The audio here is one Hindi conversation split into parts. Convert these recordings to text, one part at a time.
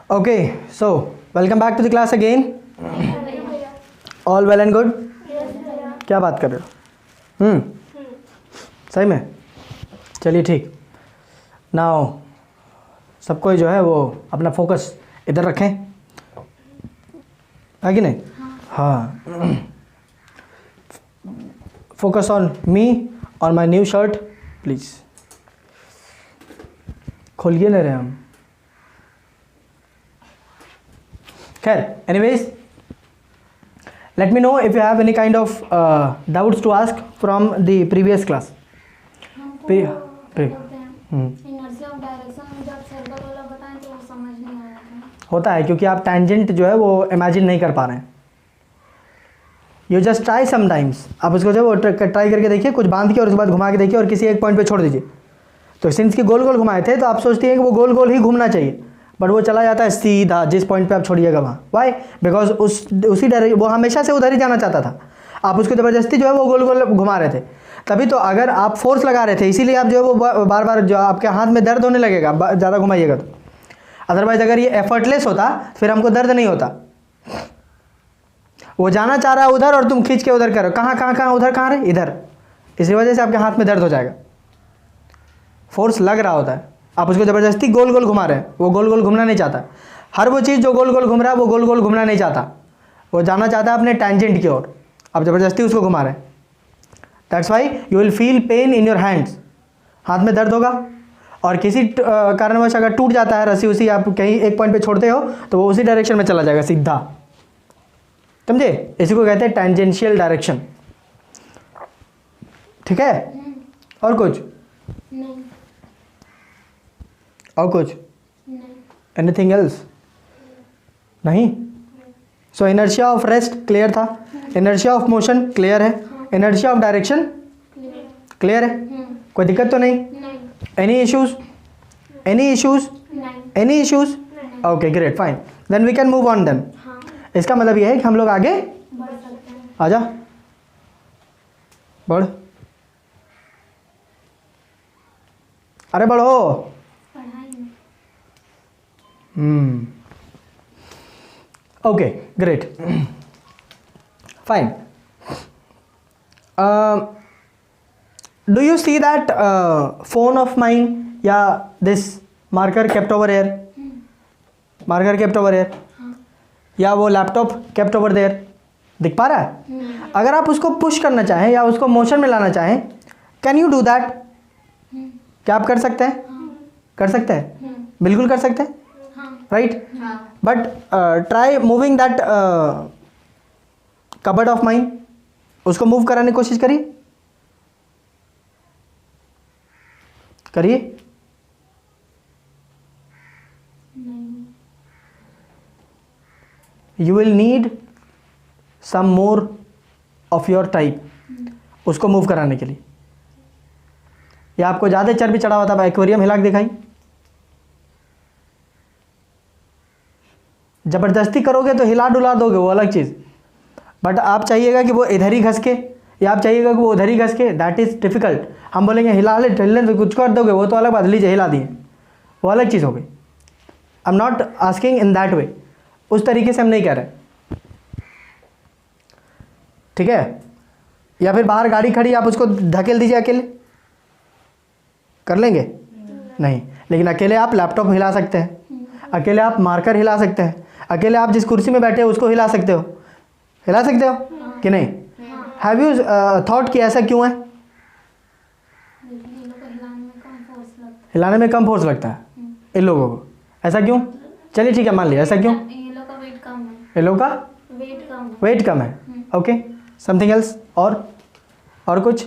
Okay, so welcome back to the class again. All well and good? क्या बात कर रहे हो? सही में? चलिए ठीक. नाउ सबको जो है वो अपना फोकस इधर रखें, है कि नहीं? हाँ. Focus on me, on my new shirt please. खोलिए ले रहे हम. खैर, anyways, let me know if you have any kind of doubts to ask from the previous class. होता है क्योंकि आप टेंजेंट जो है वो इमेजिन नहीं कर पा रहे हैं. You just try sometimes. आप उसको जो वो ट्राई करके देखिए, कुछ बांध के और उसके बाद घुमा के देखिए और किसी एक पॉइंट पे छोड़ दीजिए. तो सिंस की गोल गोल घुमाए थे तो आप सोचती हैं कि वो गोल गोल ही घूमना चाहिए, बट वो चला जाता है सीधा जिस पॉइंट पे आप छोड़िएगा वहाँ. वाई? बिकॉज उसी डायरेक्शन वो हमेशा से उधर ही जाना चाहता था. आप उसको ज़बरदस्ती जो है वो गोल गोल घुमा रहे थे. तभी तो अगर आप फोर्स लगा रहे थे इसीलिए आप जो है वो बार बार जो आपके हाथ में दर्द होने लगेगा ज़्यादा घुमाइएगा तो. अदरवाइज अगर ये एफर्टलेस होता फिर हमको दर्द नहीं होता. वो जाना चाह रहा है उधर और तुम खींच के उधर करो. कहाँ उधर कहाँ रहे? इधर. इसी वजह से आपके हाथ में दर्द हो जाएगा. फोर्स लग रहा होता है, आप उसको ज़बरदस्ती गोल गोल घुमा रहे हैं. वो गोल गोल घूमना नहीं चाहता. हर वो चीज़ जो गोल गोल घूम रहा है वो गोल गोल घूमना नहीं चाहता. वो जाना चाहता है अपने टेंजेंट की ओर. आप ज़बरदस्ती उसको घुमा रहे हैं. That's why you will feel pain in your hands. हाथ में दर्द होगा. और किसी कारणवश अगर टूट जाता है रस्सी, उसी आप कहीं एक पॉइंट पे छोड़ते हो तो वो उसी डायरेक्शन में चला जाएगा सीधा. समझे? इसी को कहते हैं टेंजेंशियल डायरेक्शन. ठीक है? और कुछ नहीं. और कुछ नहीं. Anything else? नहीं. So inertia of rest clear था. इनर्शिया ऑफ मोशन क्लियर है. इनर्शिया ऑफ डायरेक्शन क्लियर है. कोई दिक्कत तो नहीं? Any issues? Any issues? Any issues? Okay great fine. Then we can move on. Then इसका मतलब यह है कि हम लोग आगे बढ़ सकते हैं. आजा बढ़. अरे बढ़ो. Okay great fine. Do you see that phone of mine या this marker kept over here? Marker kept over here या वो लैपटॉप केप्ट ओवर देयर? दिख पा रहा है? अगर आप उसको पुश करना चाहें या उसको मोशन में लाना चाहें, कैन यू डू दैट? क्या आप कर सकते हैं? कर सकते हैं. बिल्कुल कर सकते हैं. Right. But try moving that cupboard of mine. उसको मूव कराने की कोशिश करिए. करिए. You will need some more of your type उसको मूव कराने के लिए. या आपको ज़्यादा चर्बी चढ़ा हुआ था, एक्वेरियम हिला के दिखाई. ज़बरदस्ती करोगे तो हिला डुला दोगे, वो अलग चीज़. बट आप चाहिएगा कि वो इधर ही घस के, या आप चाहिएगा कि वो उधर ही घस के. That is difficult. हम बोलेंगे हिला ले ठल्ले तो कुछ कर दोगे, वो तो अलग बात. लीजिए हिला दिए, वो अलग चीज़ हो गई. I am not asking in that way. उस तरीके से हम नहीं कह रहे. ठीक है? या फिर बाहर गाड़ी खड़ी, आप उसको धकेल दीजिए अकेले. कर लेंगे? नहीं. लेकिन अकेले आप लैपटॉप हिला सकते हैं. अकेले आप मार्कर हिला सकते हैं. अकेले आप जिस कुर्सी में बैठे हो उसको हिला सकते हो. हिला सकते हो कि नहीं? हैव यू थॉट कि ऐसा क्यों है? हिलाने में कम फोर्स लगता है इन लोगों को. ऐसा क्यों? चलिए ठीक है, मान लिया. ऐसा क्यों? इन लोगों का वेट कम है. ओके. Something else? और कुछ?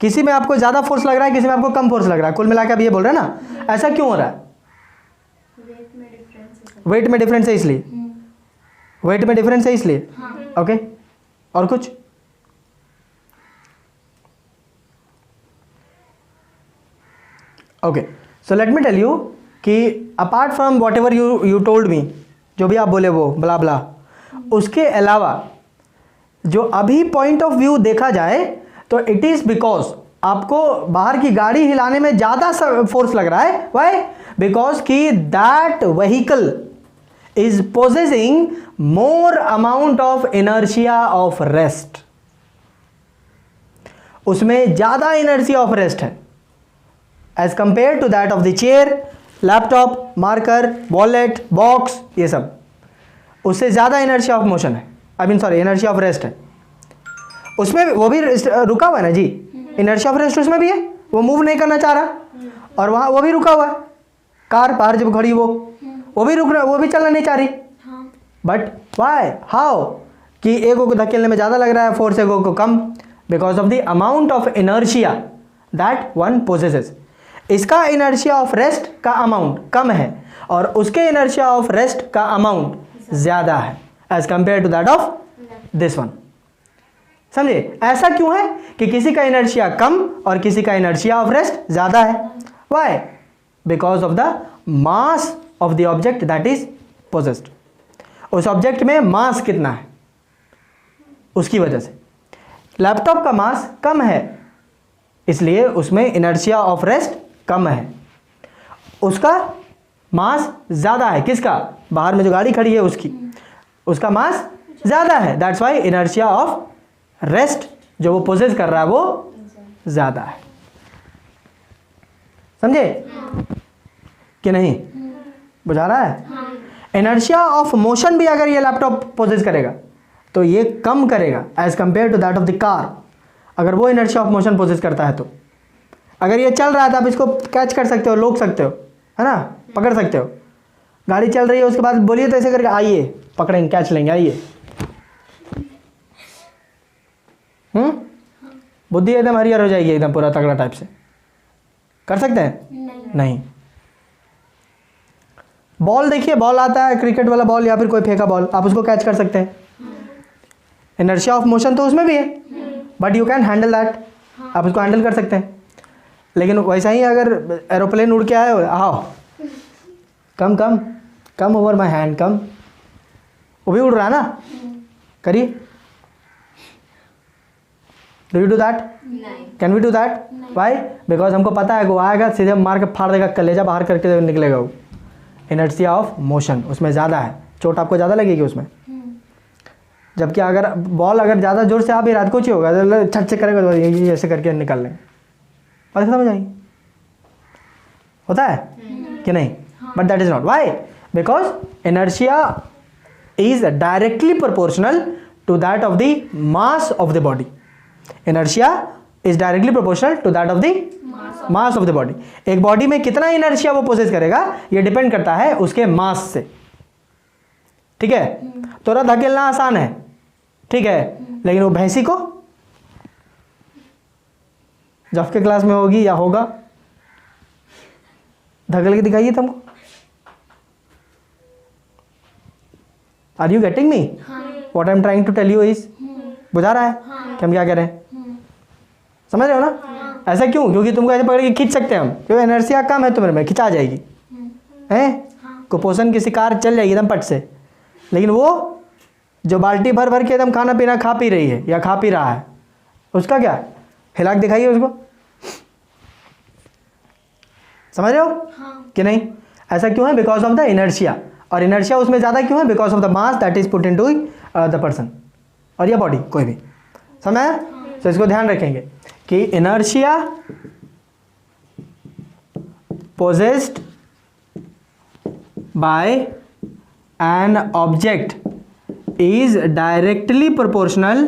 किसी में आपको ज़्यादा फोर्स लग रहा है, किसी में आपको कम फोर्स लग रहा है. कुल मिला के आप ये बोल रहे हैं ना, ऐसा क्यों हो रहा है? वेट में डिफरेंस है इसलिए. वेट में डिफरेंस है इसलिए. ओके. और कुछ? Okay. So let me tell you कि apart from whatever you told me, जो भी आप बोले वो ब्ला ब्ला, उसके अलावा जो अभी पॉइंट ऑफ व्यू देखा जाए तो इट इज़ बिकॉज आपको बाहर की गाड़ी हिलाने में ज़्यादा फोर्स लग रहा है. वाई? बिकॉज कि that vehicle is possessing more amount of inertia of rest. उसमें ज़्यादा inertia of rest है as compared to that of the chair, laptop, marker, wallet, box, ये सब उससे ज़्यादा inertia of motion है, I mean sorry inertia of rest है. उसमें वो भी रुका हुआ है ना जी, inertia of rest उसमें भी है, वो मूव नहीं करना चाह रहा, और वहाँ वो भी रुका हुआ है. कार बाहर जब खड़ी वो भी रुक रहा, वो भी चलना नहीं चाह रही. बट वाई हाउ कि एक को धकेलने में ज़्यादा लग रहा है फोर्स, एक को कम, because of the amount of inertia that one possesses. इसका इनर्शिया ऑफ रेस्ट का अमाउंट कम है और उसके इनर्शिया ऑफ रेस्ट का अमाउंट ज़्यादा है as compare to that of this one. समझे ऐसा क्यों है कि किसी का इनर्शिया कम और किसी का इनर्शिया ऑफ रेस्ट ज़्यादा है. Why? Because of the mass of the object that is possessed. उस ऑब्जेक्ट में मास कितना है उसकी वजह से. लैपटॉप का मास कम है इसलिए उसमें इनर्शिया ऑफ रेस्ट कम है. उसका मास ज़्यादा है, किसका? बाहर में जो गाड़ी खड़ी है उसकी, उसका मास ज़्यादा है. That's why inertia of rest जो वो पोजेस कर रहा है वो ज़्यादा है. समझे कि नहीं? बुझा रहा है? इनर्शिया ऑफ मोशन भी अगर ये लैपटॉप पोजेस करेगा तो ये कम करेगा as compare to that of the car. अगर वो इनर्शिया ऑफ मोशन पोजेस करता है तो अगर ये चल रहा है तो आप इसको कैच कर सकते हो, रोक सकते हो, है ना, पकड़ सकते हो. गाड़ी चल रही है उसके बाद बोलिए तो ऐसे करके आइए पकड़ेंगे, कैच लेंगे, आइए. बुद्धि एकदम हरियर हो जाएगी, एकदम पूरा तगड़ा टाइप से. कर सकते हैं? नहीं. बॉल देखिए, बॉल आता है, क्रिकेट वाला बॉल या फिर कोई फेंका बॉल, आप उसको कैच कर सकते हैं. इनर्शिया ऑफ मोशन तो उसमें भी है but you can handle that. आप उसको हैंडल कर सकते हैं. लेकिन वैसा ही अगर एरोप्लेन उड़ के आए हो, आओ कम कम कम ओवर माई हैंड, कम, वो भी उड़ रहा है ना, करिए. Do you do that? Can we do that? Why? Because हमको पता है वो आएगा सीधे मार के फाड़ देगा, कलेजा बाहर करके निकलेगा. वो इनर्शिया ऑफ मोशन उसमें ज़्यादा है, चोट आपको ज़्यादा लगेगी उसमें. जबकि अगर बॉल अगर ज़्यादा जोर से आप ही रात को ही होगा तो छट से करेगा तो ये ऐसे करके निकाल लेंगे. बात समझ आई? होता है कि नहीं? But that is not. Why? Because inertia is directly proportional to that of the mass of the body. Inertia is directly proportional to that of the mass of the body. एक बॉडी में कितना इनर्शिया वो पोजेस करेगा ये डिपेंड करता है उसके मास से. ठीक है? थोड़ा धकेलना आसान है, ठीक है, लेकिन वो भैंसी को जब के क्लास में होगी या होगा, धकेल के दिखाइए तुमको. Are you getting me? What I am trying to tell you is, बुझा रहा है कि हम क्या कह रहे हैं? समझ रहे हो ना? ऐसा क्यों? क्योंकि तुमको ऐसे पकड़ के खींच सकते हैं हम, क्योंकि एनर्जिया कम है तुम्हारे में, खिंचा जाएगी, हैं, कुपोषण की शिकार चल जाएगी एकदम पट से. लेकिन वो जो बाल्टी भर भर के एकदम खाना पीना खा पी रही है या खा पी रहा है, उसका क्या? हिला के दिखाइए उसको. समझ रहे हो कि नहीं? ऐसा क्यों है? Because of the inertia. और इनर्शिया उसमें ज़्यादा क्यों है? Because of the mass that is put into the person और या बॉडी, कोई भी. समझ आया? तो इसको ध्यान रखेंगे कि inertia possessed by an object is directly proportional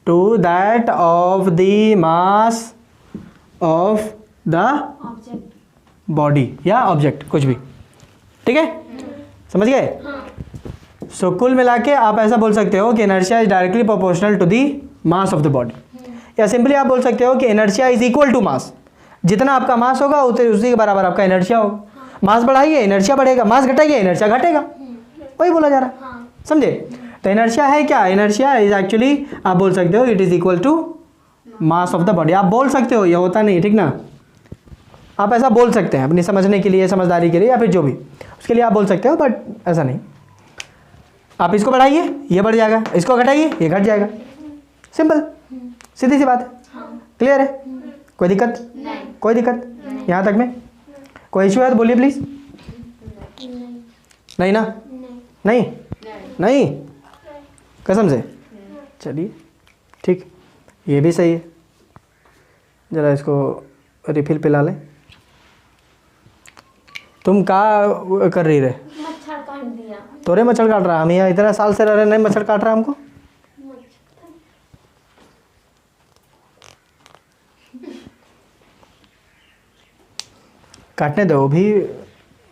to that of the mass of the body या ऑब्जेक्ट, कुछ भी. ठीक है? समझ गए? सो कुल मिला के आप ऐसा बोल सकते हो कि inertia is directly proportional to the mass of the body. या सिंपली आप बोल सकते हो कि inertia is equal to mass. जितना आपका मास होगा उसी के बराबर आपका इनर्शिया होगा. मास बढ़ाइए इनर्शिया बढ़ेगा, मास घटाइए इनर्शिया घटेगा. वही बोला जा रहा है. समझे? तो इनर्शिया है क्या? इनर्शिया इज एक्चुअली आप बोल सकते हो it is equal to mass of the body. आप बोल सकते हो, ये होता नहीं, ठीक ना? आप ऐसा बोल सकते हैं अपनी समझने के लिए, समझदारी के लिए, या फिर जो भी उसके लिए आप बोल सकते हो, बट ऐसा नहीं. आप इसको बढ़ाइए ये बढ़ जाएगा, इसको घटाइए ये घट जाएगा. सिंपल, सीधी सी बात है. क्लियर है? कोई दिक्कत? कोई दिक्कत यहाँ तक में? कोई इशू है तो बोलिए प्लीज़। नहीं ना? नहीं नहीं कसम से? चलिए ठीक, ये भी सही है। ज़रा इसको रिफिल पिला लें। तुम क्या कर रही रहे? मच्छर काट दिया। तोरे मच्छर काट रहा? हम यहाँ इतना साल से रह रहे, नहीं मच्छर काट रहा हमको? काटने दो, वो भी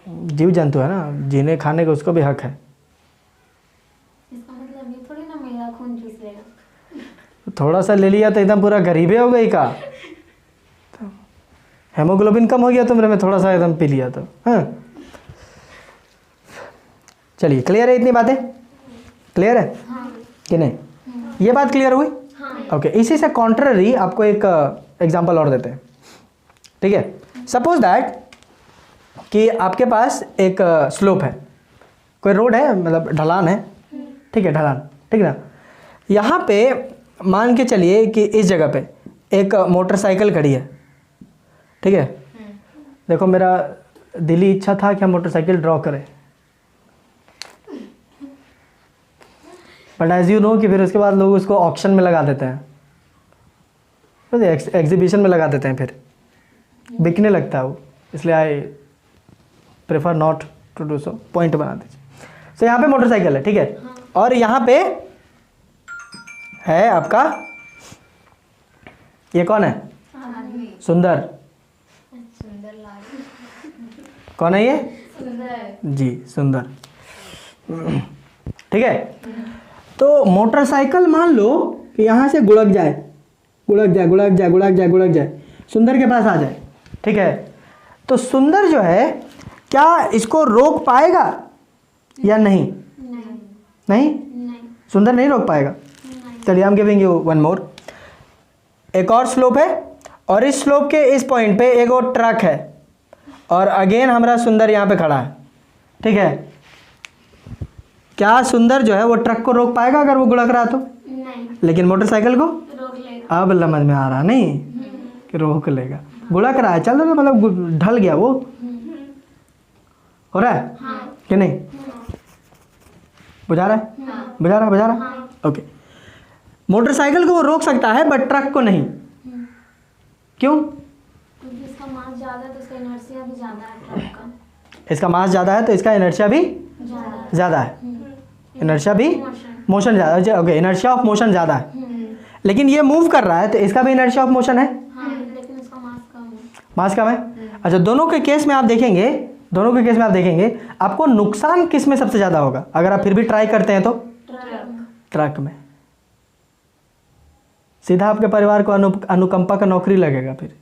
जीव जंतु है ना, जीने खाने का उसको भी हक है। इसका मतलब ये थोड़ी ना मेरा खून चूस लेगा। थोड़ा सा ले लिया तो एकदम पूरा गरीबे हो गई का? हेमोग्लोबिन कम हो गया तुमरे में, थोड़ा सा एकदम पी लिया तो। हाँ चलिए, क्लियर है इतनी बातें? क्लियर है कि नहीं? ये बात क्लियर हुई? ओके, इसी से कॉन्ट्ररी आपको एक एग्जांपल और देते हैं, ठीक है। सपोज दैट कि आपके पास एक स्लोप है, कोई रोड है, मतलब ढलान है, ठीक है, ढलान, ठीक है ना। यहाँ पे मान के चलिए कि इस जगह पे एक मोटरसाइकिल खड़ी है, ठीक है। देखो मेरा दिली इच्छा था कि हम मोटरसाइकिल ड्रॉ करें, बट एज यू नो कि फिर उसके बाद लोग उसको ऑक्शन में लगा देते हैं, एग्जीबिशन में लगा देते हैं, फिर बिकने लगता है वो, इसलिए I prefer not to do so. Point बना दीजिए। सो यहाँ पे मोटरसाइकिल है, ठीक है, और यहाँ पे है आपका, ये कौन है? सुंदर। सुंदर लाल। कौन है ये? सुंदर जी सुंदर, ठीक है। तो मोटरसाइकिल मान लो कि यहाँ से गुड़क जाए, गुड़क जाए, गुड़क जाए, गुड़क जाए, गुड़क जाए, सुंदर के पास आ जाए, ठीक है। तो सुंदर जो है क्या इसको रोक पाएगा या नहीं? नहीं नहीं, नहीं सुंदर नहीं रोक पाएगा। चलिए, I am giving you one more. एक और स्लोप है, और इस स्लोप के इस पॉइंट पे एक और ट्रक है, और अगेन हमारा सुंदर यहाँ पे खड़ा है, ठीक है। क्या सुंदर जो है वो ट्रक को रोक पाएगा अगर वो गुड़क रहा तो? नहीं, लेकिन मोटरसाइकिल को रोक लेगा। अब समझ में आ रहा नहीं कि रोक लेगा। गुड़क रहा है, चल रहा है, मतलब ढल गया वो, हो रहा है कि नहीं? बुझा रहा है? बुझा रहा है? बुझा रहा है? ओके। मोटरसाइकिल को वो रोक सकता है बट ट्रक को नहीं, क्यों? क्योंकि इसका मास ज़्यादा है तो इसका इनर्शिया भी ज़्यादा है ट्रक का। इसका मास ज़्यादा है तो इसका इनर्शिया भी ज़्यादा ज़्यादा है, इनर्शिया भी, मोशन। मोशन ज़्यादा, ओके, इनर्शिया ऑफ मोशन ज़्यादा है। लेकिन ये मूव कर रहा है तो इसका भी इनर्शिया ऑफ मोशन है, हाँ, लेकिन इसका मास कम है। मास कम है। अच्छा, दोनों के केस में आप देखेंगे, दोनों के केस में आप देखेंगे आपको नुकसान किस में सबसे ज़्यादा होगा अगर आप फिर भी ट्राई करते हैं तो? ट्रक। ट्रक में। सीधा आपके परिवार को अनुकंपा का नौकरी लगेगा फिर,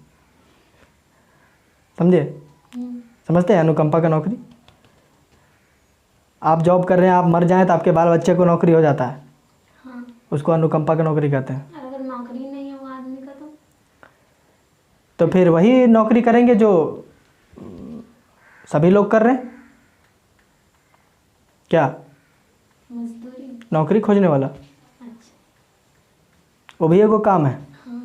समझे? समझते हैं अनुकंपा का नौकरी? आप जॉब कर रहे हैं, आप मर जाएं तो आपके बाल बच्चे को नौकरी हो जाता है, हाँ, उसको अनुकंपा का नौकरी कहते हैं। और अगर नौकरी नहीं है वो आदमी का तो फिर वही नौकरी करेंगे जो सभी लोग कर रहे हैं, क्या? मजदूरी। नौकरी खोजने वाला, अच्छा, वो भी एगो काम है। हाँ,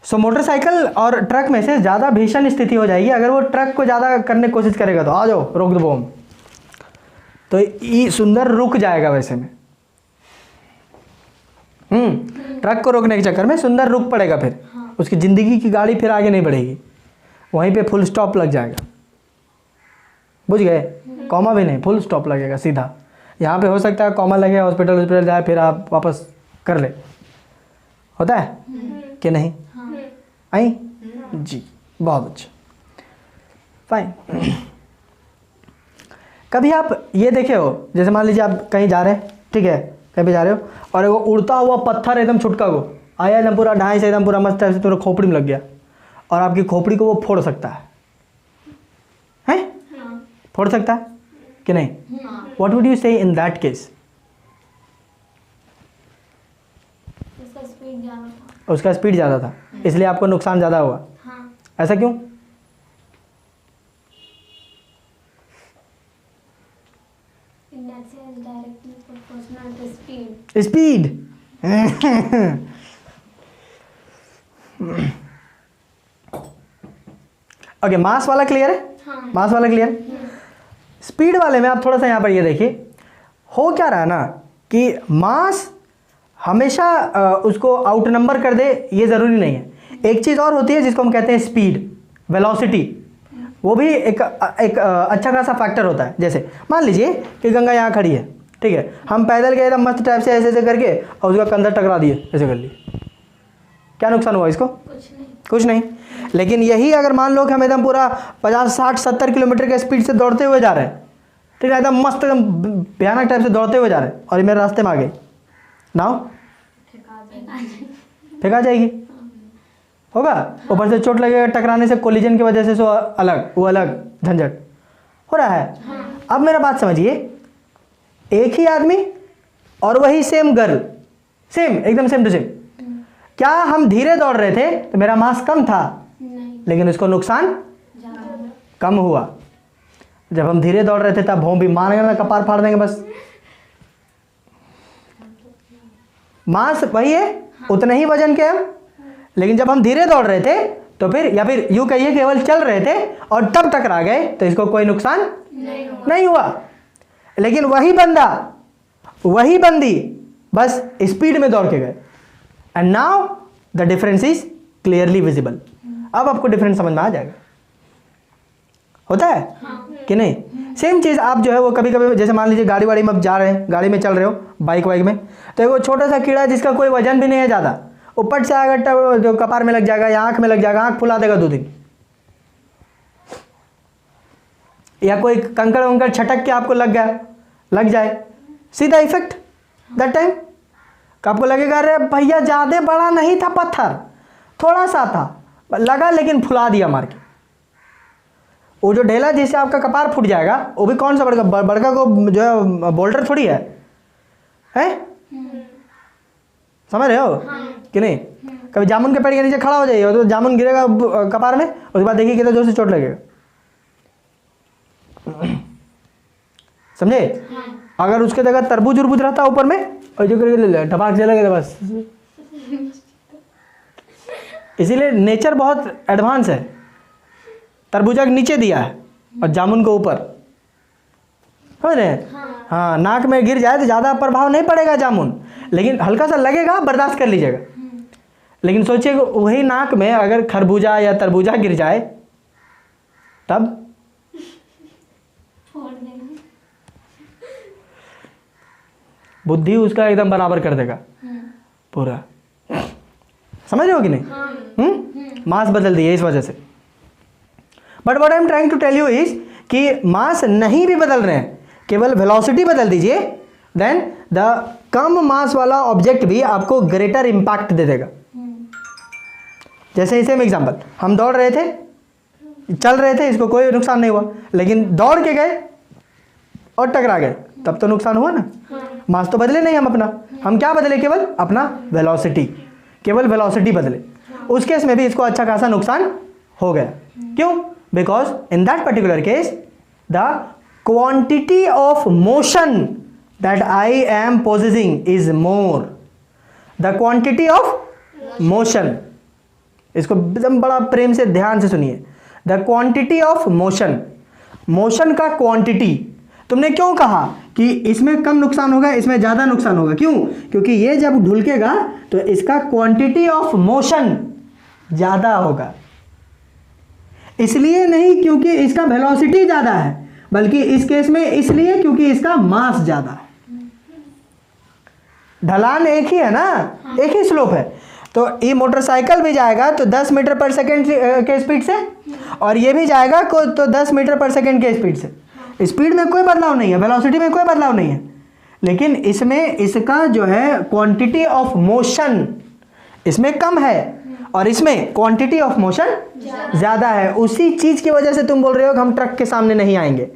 सो मोटरसाइकिल और ट्रक में से ज़्यादा भीषण स्थिति हो जाएगी अगर वो ट्रक को ज़्यादा करने की कोशिश करेगा तो। आ जाओ, रोक दो बम, तो ये सुंदर रुक जाएगा वैसे में। ट्रक को रोकने के चक्कर में सुंदर रुक पड़ेगा, फिर उसकी ज़िंदगी की गाड़ी फिर आगे नहीं बढ़ेगी, वहीं पे फुल स्टॉप लग जाएगा। बुझ गए? कॉमा भी नहीं, फुल स्टॉप लगेगा सीधा। यहाँ पे हो सकता है कॉमा लगे, हॉस्पिटल जाए, फिर आप वापस कर ले, होता है कि नहीं? आई जी, बहुत अच्छा, फाइन। कभी आप ये देखे हो, जैसे मान लीजिए आप कहीं जा रहे हैं, ठीक है, कहीं भी जा रहे हो और वो उड़ता हुआ पत्थर एकदम छुटका को आया, एकदम पूरा ढाई से एकदम पूरा मस्त टाइप से तुम्हारे खोपड़ी में लग गया, और आपकी खोपड़ी को वो फोड़ सकता है, हैं? फोड़ सकता है कि नहीं? व्हाट वुड यू से इन दैट केस? इसका स्पीड ज़्यादा था। उसका स्पीड ज़्यादा था इसलिए आपको नुकसान ज़्यादा हुआ, हाँ, ऐसा क्यों? inertia is directly proportional to speed. Speed okay, mass वाला क्लियर है? हाँ। मास वाला क्लियर? स्पीड वाले में आप थोड़ा सा यहाँ पर ये देखिए, हो क्या रहा है ना कि मास हमेशा उसको आउट नंबर कर दे, ये ज़रूरी नहीं है। एक चीज़ और होती है जिसको हम कहते हैं स्पीड, वेलोसिटी, वो भी एक अच्छा खासा फैक्टर होता है। जैसे मान लीजिए कि गंगा यहाँ खड़ी है, ठीक है, हम पैदल गए एकदम मस्त टाइप से ऐसे ऐसे करके और उसका कंधा टकरा दिए, ऐसे कर लिए, क्या नुकसान हुआ इसको? कुछ नहीं। लेकिन यही अगर मान लो कि हम एकदम पूरा 50, 60, 70 किलोमीटर के स्पीड से दौड़ते हुए जा रहे हैं, ठीक है, एकदम मस्त एकदम भयानक टाइप से दौड़ते हुए जा रहे हैं और ये मेरे रास्ते में आ गई, नाव फेंका जाएगी, होगा। ऊपर से चोट लगेगा टकराने से, कोलिजन की वजह से, सो अलग, वो अलग झंझट हो रहा है। अब मेरा बात समझिए, एक ही आदमी और वही सेम गर्ल, सेम एकदम सेम टू सेम, क्या हम धीरे दौड़ रहे थे तो मेरा मास कम था, लेकिन उसको नुकसान कम हुआ। जब हम धीरे दौड़ रहे थे तब भों भी मारेंगे ना, कपार फाड़ देंगे बस। मास वही है, उतने ही वजन के हम, लेकिन जब हम धीरे दौड़ रहे थे तो फिर, या फिर यूं कहिए केवल चल रहे थे और तब टकरा गए तो इसको कोई नुकसान नहीं हुआ। लेकिन वही बंदा, वही बंदी बस स्पीड में दौड़ के गए, and now the difference is clearly visible. अब आपको डिफरेंस समझ में आ जाएगा, होता है कि नहीं? सेम चीज़ आप जो है वो कभी कभी, जैसे मान लीजिए गाड़ी वाड़ी में आप जा रहे हैं, गाड़ी में चल रहे हो, बाइक वाइक में, तो एक वो छोटा सा कीड़ा जिसका कोई वजन भी नहीं है ज़्यादा, ऊपर से आएगा जो कपार में लग जाएगा या आंख में लग जाएगा, आंख फुला देगा 2 दिन। या कोई कंकड़ वंकड़ छटक के आपको लग जाए, सीधा इफेक्ट दैट टाइम आपको लगेगा अरे भैया ज़्यादा बड़ा नहीं था पत्थर, थोड़ा सा था, लगा लेकिन फुला दिया मार के। वो जो ढेला जिससे आपका कपार फूट जाएगा, वो भी कौन सा बड़का को जो है बोल्डर थोड़ी है, समझ रहे हो कि नहीं? कभी जामुन के पेड़ के नीचे खड़ा हो जाइए तो जामुन गिरेगा कपार में, उसके बाद देखिए कितना जोर से चोट लगेगा, समझे? अगर उसके जगह तरबूज उर्बूज रहता ऊपर में और जो करके ले ले टपाक से लगेगा बस। इसीलिए नेचर बहुत एडवांस है, तरबूजा के नीचे दिया है और जामुन को ऊपर, समझ रहे हैं? हाँ, नाक में गिर जाए तो ज़्यादा प्रभाव नहीं पड़ेगा जामुन, लेकिन हल्का सा लगेगा, बर्दाश्त कर लीजिएगा। लेकिन सोचिए वही नाक में अगर खरबूजा या तरबूजा गिर जाए तब बुद्धि उसका एकदम बराबर कर देगा पूरा, समझ रहे हो कि नहीं? मास बदल दिए इस वजह से। But what I am trying to tell you is कि मास नहीं भी बदल रहे हैं, केवल वेलोसिटी बदल दीजिए, देन द कम मास वाला ऑब्जेक्ट भी आपको ग्रेटर इंपैक्ट दे देगा। जैसे सेम एग्जांपल, हम दौड़ रहे थे, चल रहे थे, इसको कोई नुकसान नहीं हुआ, लेकिन दौड़ के गए और टकरा गए, तब तो नुकसान हुआ ना। मास तो बदले नहीं हम अपना, हम क्या बदले? केवल अपना वेलोसिटी, केवल वेलोसिटी बदले। उस केस में भी इसको अच्छा खासा नुकसान हो गया। क्यों? Because in that particular case the quantity of motion that I am possessing is more, the quantity of motion, इसको एकदम बड़ा प्रेम से ध्यान से सुनिए, the quantity of motion, motion का क्वांटिटी। तुमने क्यों कहा कि इसमें कम नुकसान होगा, इसमें ज़्यादा नुकसान होगा? क्यों? क्योंकि ये जब ढुलकेगा तो इसका क्वांटिटी ऑफ मोशन ज़्यादा होगा। इसलिए नहीं क्योंकि इसका वेलोसिटी ज़्यादा है, बल्कि इस केस में इसलिए क्योंकि इसका मास ज़्यादा है। ढलान एक ही है ना, एक ही स्लोप है। तो ये मोटरसाइकिल भी जाएगा तो 10 मीटर पर सेकेंड के स्पीड से, और ये भी जाएगा तो 10 मीटर पर सेकेंड के स्पीड से। स्पीड में कोई बदलाव नहीं है, वेलोसिटी में कोई बदलाव नहीं है, लेकिन इसमें इसका जो है क्वांटिटी ऑफ मोशन इसमें कम है और इसमें क्वांटिटी ऑफ मोशन ज़्यादा है। उसी चीज़ की वजह से तुम बोल रहे हो कि हम ट्रक के सामने नहीं आएंगे,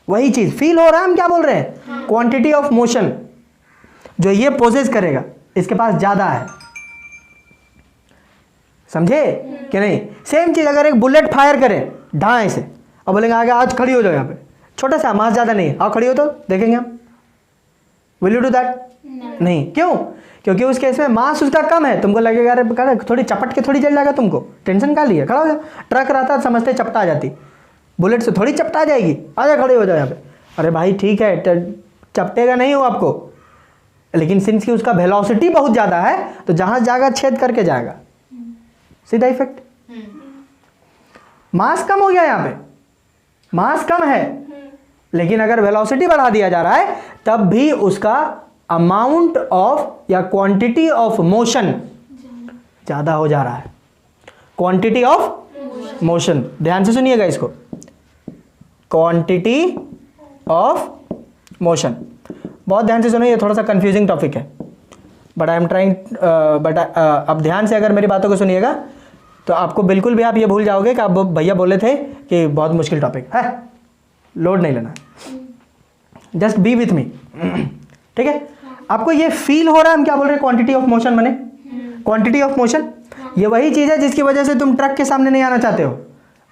वही चीज़ फील हो रहा है। हम क्या बोल रहे हैं? क्वांटिटी ऑफ मोशन जो ये पोजेस करेगा इसके पास ज़्यादा है, समझे कि नहीं? सेम चीज़ अगर एक बुलेट फायर करे ढाई से और बोलेंगे आगे आज खड़ी हो जाओ, यहाँ पे छोटा सा मास ज़्यादा नहीं है, आओ खड़ी हो तो देखेंगे हम, विल यू डू दैट? नहीं। क्यों? क्योंकि उस केस में मास उसका कम है, तुमको लगेगा अरे थोड़ी चपट के थोड़ी जल जाएगा, तुमको टेंशन का लिया, खड़ा हो जा। ट्रक रहता समझते चपटा आ जाती, बुलेट से थोड़ी चपटा जाएगी, आ जा खड़े हो जाओ यहाँ पे। अरे भाई ठीक है, चपटेगा नहीं हो आपको, लेकिन सिंस की उसका वेलोसिटी बहुत ज़्यादा है तो जहाँ जाएगा छेद करके जाएगा, सीधा इफेक्ट। मास कम हो गया यहाँ पे, मास कम है, लेकिन अगर वेलोसिटी बढ़ा दिया जा रहा है तब भी उसका अमाउंट ऑफ या क्वांटिटी ऑफ मोशन ज़्यादा हो जा रहा है। क्वांटिटी ऑफ मोशन, ध्यान से सुनिएगा इसको, क्वांटिटी ऑफ मोशन, बहुत ध्यान से सुनिए, ये थोड़ा सा कंफ्यूजिंग टॉपिक है, बट आई एम ट्राइंग, अब ध्यान से अगर मेरी बातों को सुनिएगा तो आपको बिल्कुल भी आप ये भूल जाओगे कि आप भैया बोले थे कि बहुत मुश्किल टॉपिक है, लोड नहीं लेना, जस्ट बी विथ मी, ठीक है। आपको ये फील हो रहा है हम क्या बोल रहे हैं, क्वांटिटी ऑफ मोशन माने, क्वांटिटी ऑफ मोशन ये वही चीज़ है जिसकी वजह से तुम ट्रक के सामने नहीं आना चाहते हो।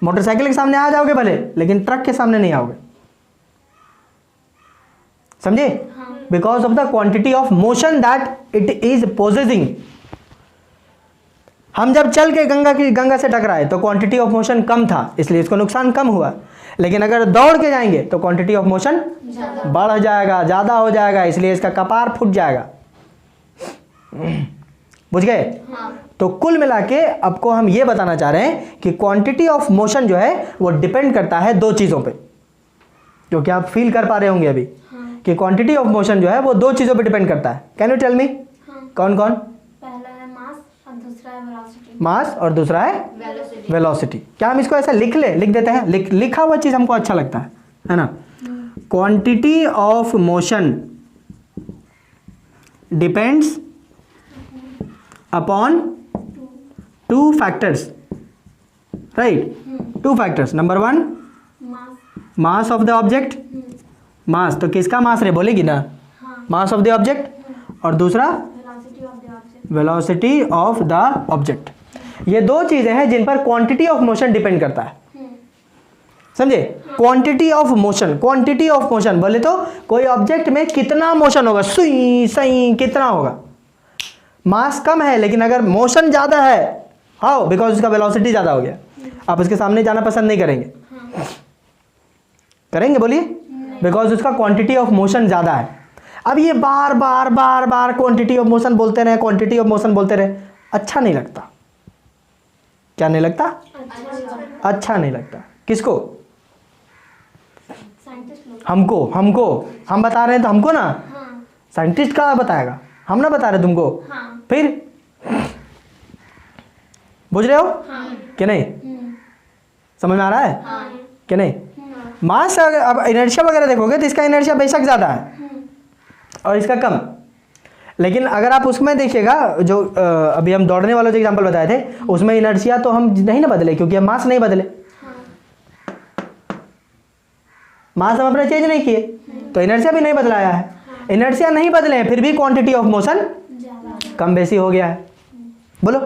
मोटरसाइकिल के सामने आ जाओगे भले, लेकिन ट्रक के सामने नहीं आओगे, समझे? Because of the quantity of motion that it is possessing. हम जब चल के गंगा से टकराए तो क्वांटिटी ऑफ मोशन कम था, इसलिए इसको नुकसान कम हुआ, लेकिन अगर दौड़ के जाएंगे तो क्वांटिटी ऑफ मोशन बढ़ जाएगा, ज़्यादा हो जाएगा, इसलिए इसका कपार फूट जाएगा। बुझ गए? तो कुल मिला के आपको हम ये बताना चाह रहे हैं कि क्वांटिटी ऑफ मोशन जो है वो डिपेंड करता है दो चीज़ों पे, जो कि आप फील कर पा रहे होंगे अभी कि क्वांटिटी ऑफ मोशन जो है वो दो चीज़ों पे डिपेंड करता है। Can you tell me? कौन कौन? पहला है मास और दूसरा है वेलोसिटी। मास और दूसरा है वेलोसिटी। क्या हम इसको ऐसा लिख देते हैं? लिखा हुआ चीज़ हमको अच्छा लगता है ना। Quantity of motion depends upon two factors, right? Two factors. Number one, mass of the object, mass तो किसका मास रे बोलेगी ना, मास ऑफ द ऑब्जेक्ट, और दूसरा वेलोसिटी ऑफ द ऑब्जेक्ट। ये दो चीजें हैं जिन पर क्वांटिटी ऑफ मोशन डिपेंड करता है, समझे? Quantity of motion, quantity of motion बोले तो कोई ऑब्जेक्ट में कितना मोशन होगा, सुई सही कितना होगा। मास कम है लेकिन अगर मोशन ज्यादा है, हाउ? बिकॉज उसका वेलोसिटी ज्यादा हो गया, आप उसके सामने जाना पसंद नहीं करेंगे, करेंगे बोलिए? बिकॉज उसका क्वांटिटी ऑफ मोशन ज़्यादा है। अब ये बार बार बार बार क्वांटिटी ऑफ मोशन बोलते रहे, क्वांटिटी ऑफ मोशन बोलते रहे, अच्छा नहीं लगता। क्या नहीं लगता? अच्छा नहीं लगता। किसको? हमको। हम बता रहे हैं तो हमको ना, साइंटिस्ट का बताएगा, हम ना बता रहे तुमको। फिर बुझ रहे हो कि नहीं? समझ में आ रहा है कि नहीं? मास अब इनर्शिया वगैरह देखोगे तो इसका इनर्शिया बेशक ज़्यादा है और इसका कम, लेकिन अगर आप उसमें देखिएगा जो अभी हम दौड़ने वालों जो एग्जांपल बताए थे, उसमें इनर्शिया तो हम नहीं ना बदले क्योंकि हम मास नहीं बदले, मास हम अपने चेंज नहीं किए तो इनर्शिया भी नहीं बदलाया है। इनर्शिया नहीं बदले हैं फिर भी क्वांटिटी ऑफ मोशन कम बेसी हो गया है। बोलो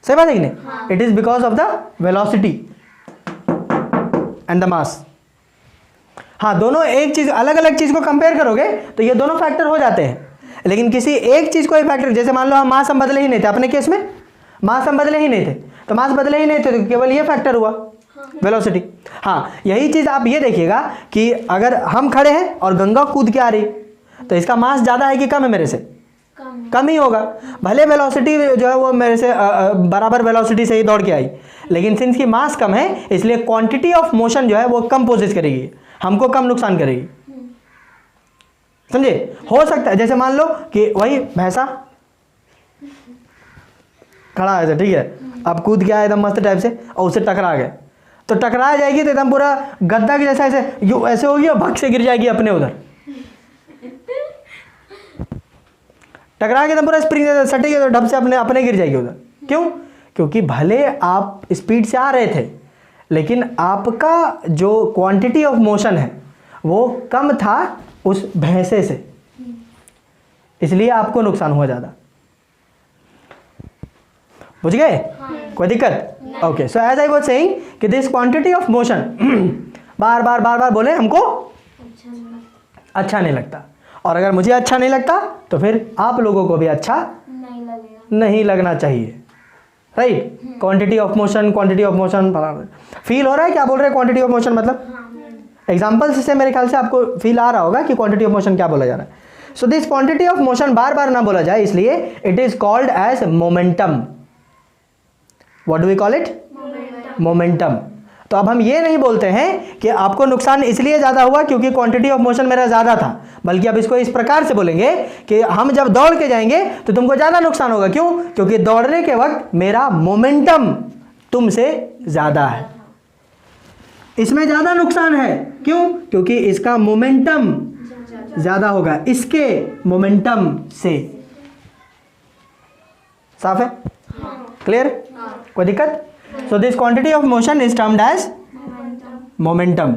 सही बात है कि नहीं? It is because of the velocity and the mass. हाँ, दोनों एक चीज अलग अलग चीज को कंपेयर करोगे तो ये दोनों फैक्टर हो जाते हैं, लेकिन किसी एक चीज को एक फैक्टर, जैसे मान लो हम मास हम बदले ही नहीं थे, अपने केस में मास हम बदले ही नहीं थे, तो मास बदले ही नहीं थे तो केवल ये फैक्टर हुआ वेलोसिटी। हाँ, यही चीज आप ये देखिएगा कि अगर हम खड़े हैं और गंगा कूद के आ रही तो इसका मास ज्यादा है कि कम है? मेरे से कम ही होगा, भले वेलोसिटी जो है वो मेरे से बराबर वेलोसिटी से ही दौड़ के आई, लेकिन सिंस की मास कम है इसलिए क्वांटिटी ऑफ मोशन जो है वो कम पोजेस करेगी, हमको कम नुकसान करेगी। समझे? हो सकता है जैसे मान लो कि वही भैंसा खड़ा है, ठीक है, अब कूद गया एकदम मस्त टाइप से और उससे टकरा गए, तो टकरा जाएगी तो एकदम पूरा गद्दा की जैसा ऐसे होगी और भग से गिर जाएगी अपने उधर, टकरा के एकदम पूरा स्प्रिंग सटेगी तो ढप से अपने गिर जाएगी उधर। क्यों? क्योंकि भले आप स्पीड से आ रहे थे लेकिन आपका जो क्वांटिटी ऑफ मोशन है वो कम था उस भैंसे से, इसलिए आपको नुकसान हुआ ज़्यादा। बुझ गए? कोई दिक्कत? Okay, so as I was saying कि दिस क्वांटिटी ऑफ मोशन बार बार बोले हमको अच्छा नहीं लगता, और अगर मुझे अच्छा नहीं लगता तो फिर आप लोगों को भी अच्छा नहीं लगेगा। नहीं लगना चाहिए, right. Quantity of motion feel हो रहा है क्या बोल रहे हैं क्वांटिटी ऑफ मोशन मतलब? एग्जाम्पल्स से मेरे ख्याल से आपको फील आ रहा होगा कि क्वांटिटी ऑफ मोशन क्या बोला जा रहा है। So this quantity of motion बार बार ना बोला जाए, इसलिए it is called as momentum. What do we call it? Momentum. तो अब हम ये नहीं बोलते हैं कि आपको नुकसान इसलिए ज़्यादा हुआ क्योंकि क्वांटिटी ऑफ मोशन मेरा ज़्यादा था, बल्कि अब इसको इस प्रकार से बोलेंगे कि हम जब दौड़ के जाएंगे तो तुमको ज़्यादा नुकसान होगा। क्यों? क्योंकि दौड़ने के वक्त मेरा मोमेंटम तुमसे ज़्यादा है, इसमें ज़्यादा नुकसान है। क्यों? क्योंकि इसका मोमेंटम ज़्यादा होगा इसके मोमेंटम से। साफ है? क्लियर? कोई दिक्कत? So this quantity of motion is termed as momentum.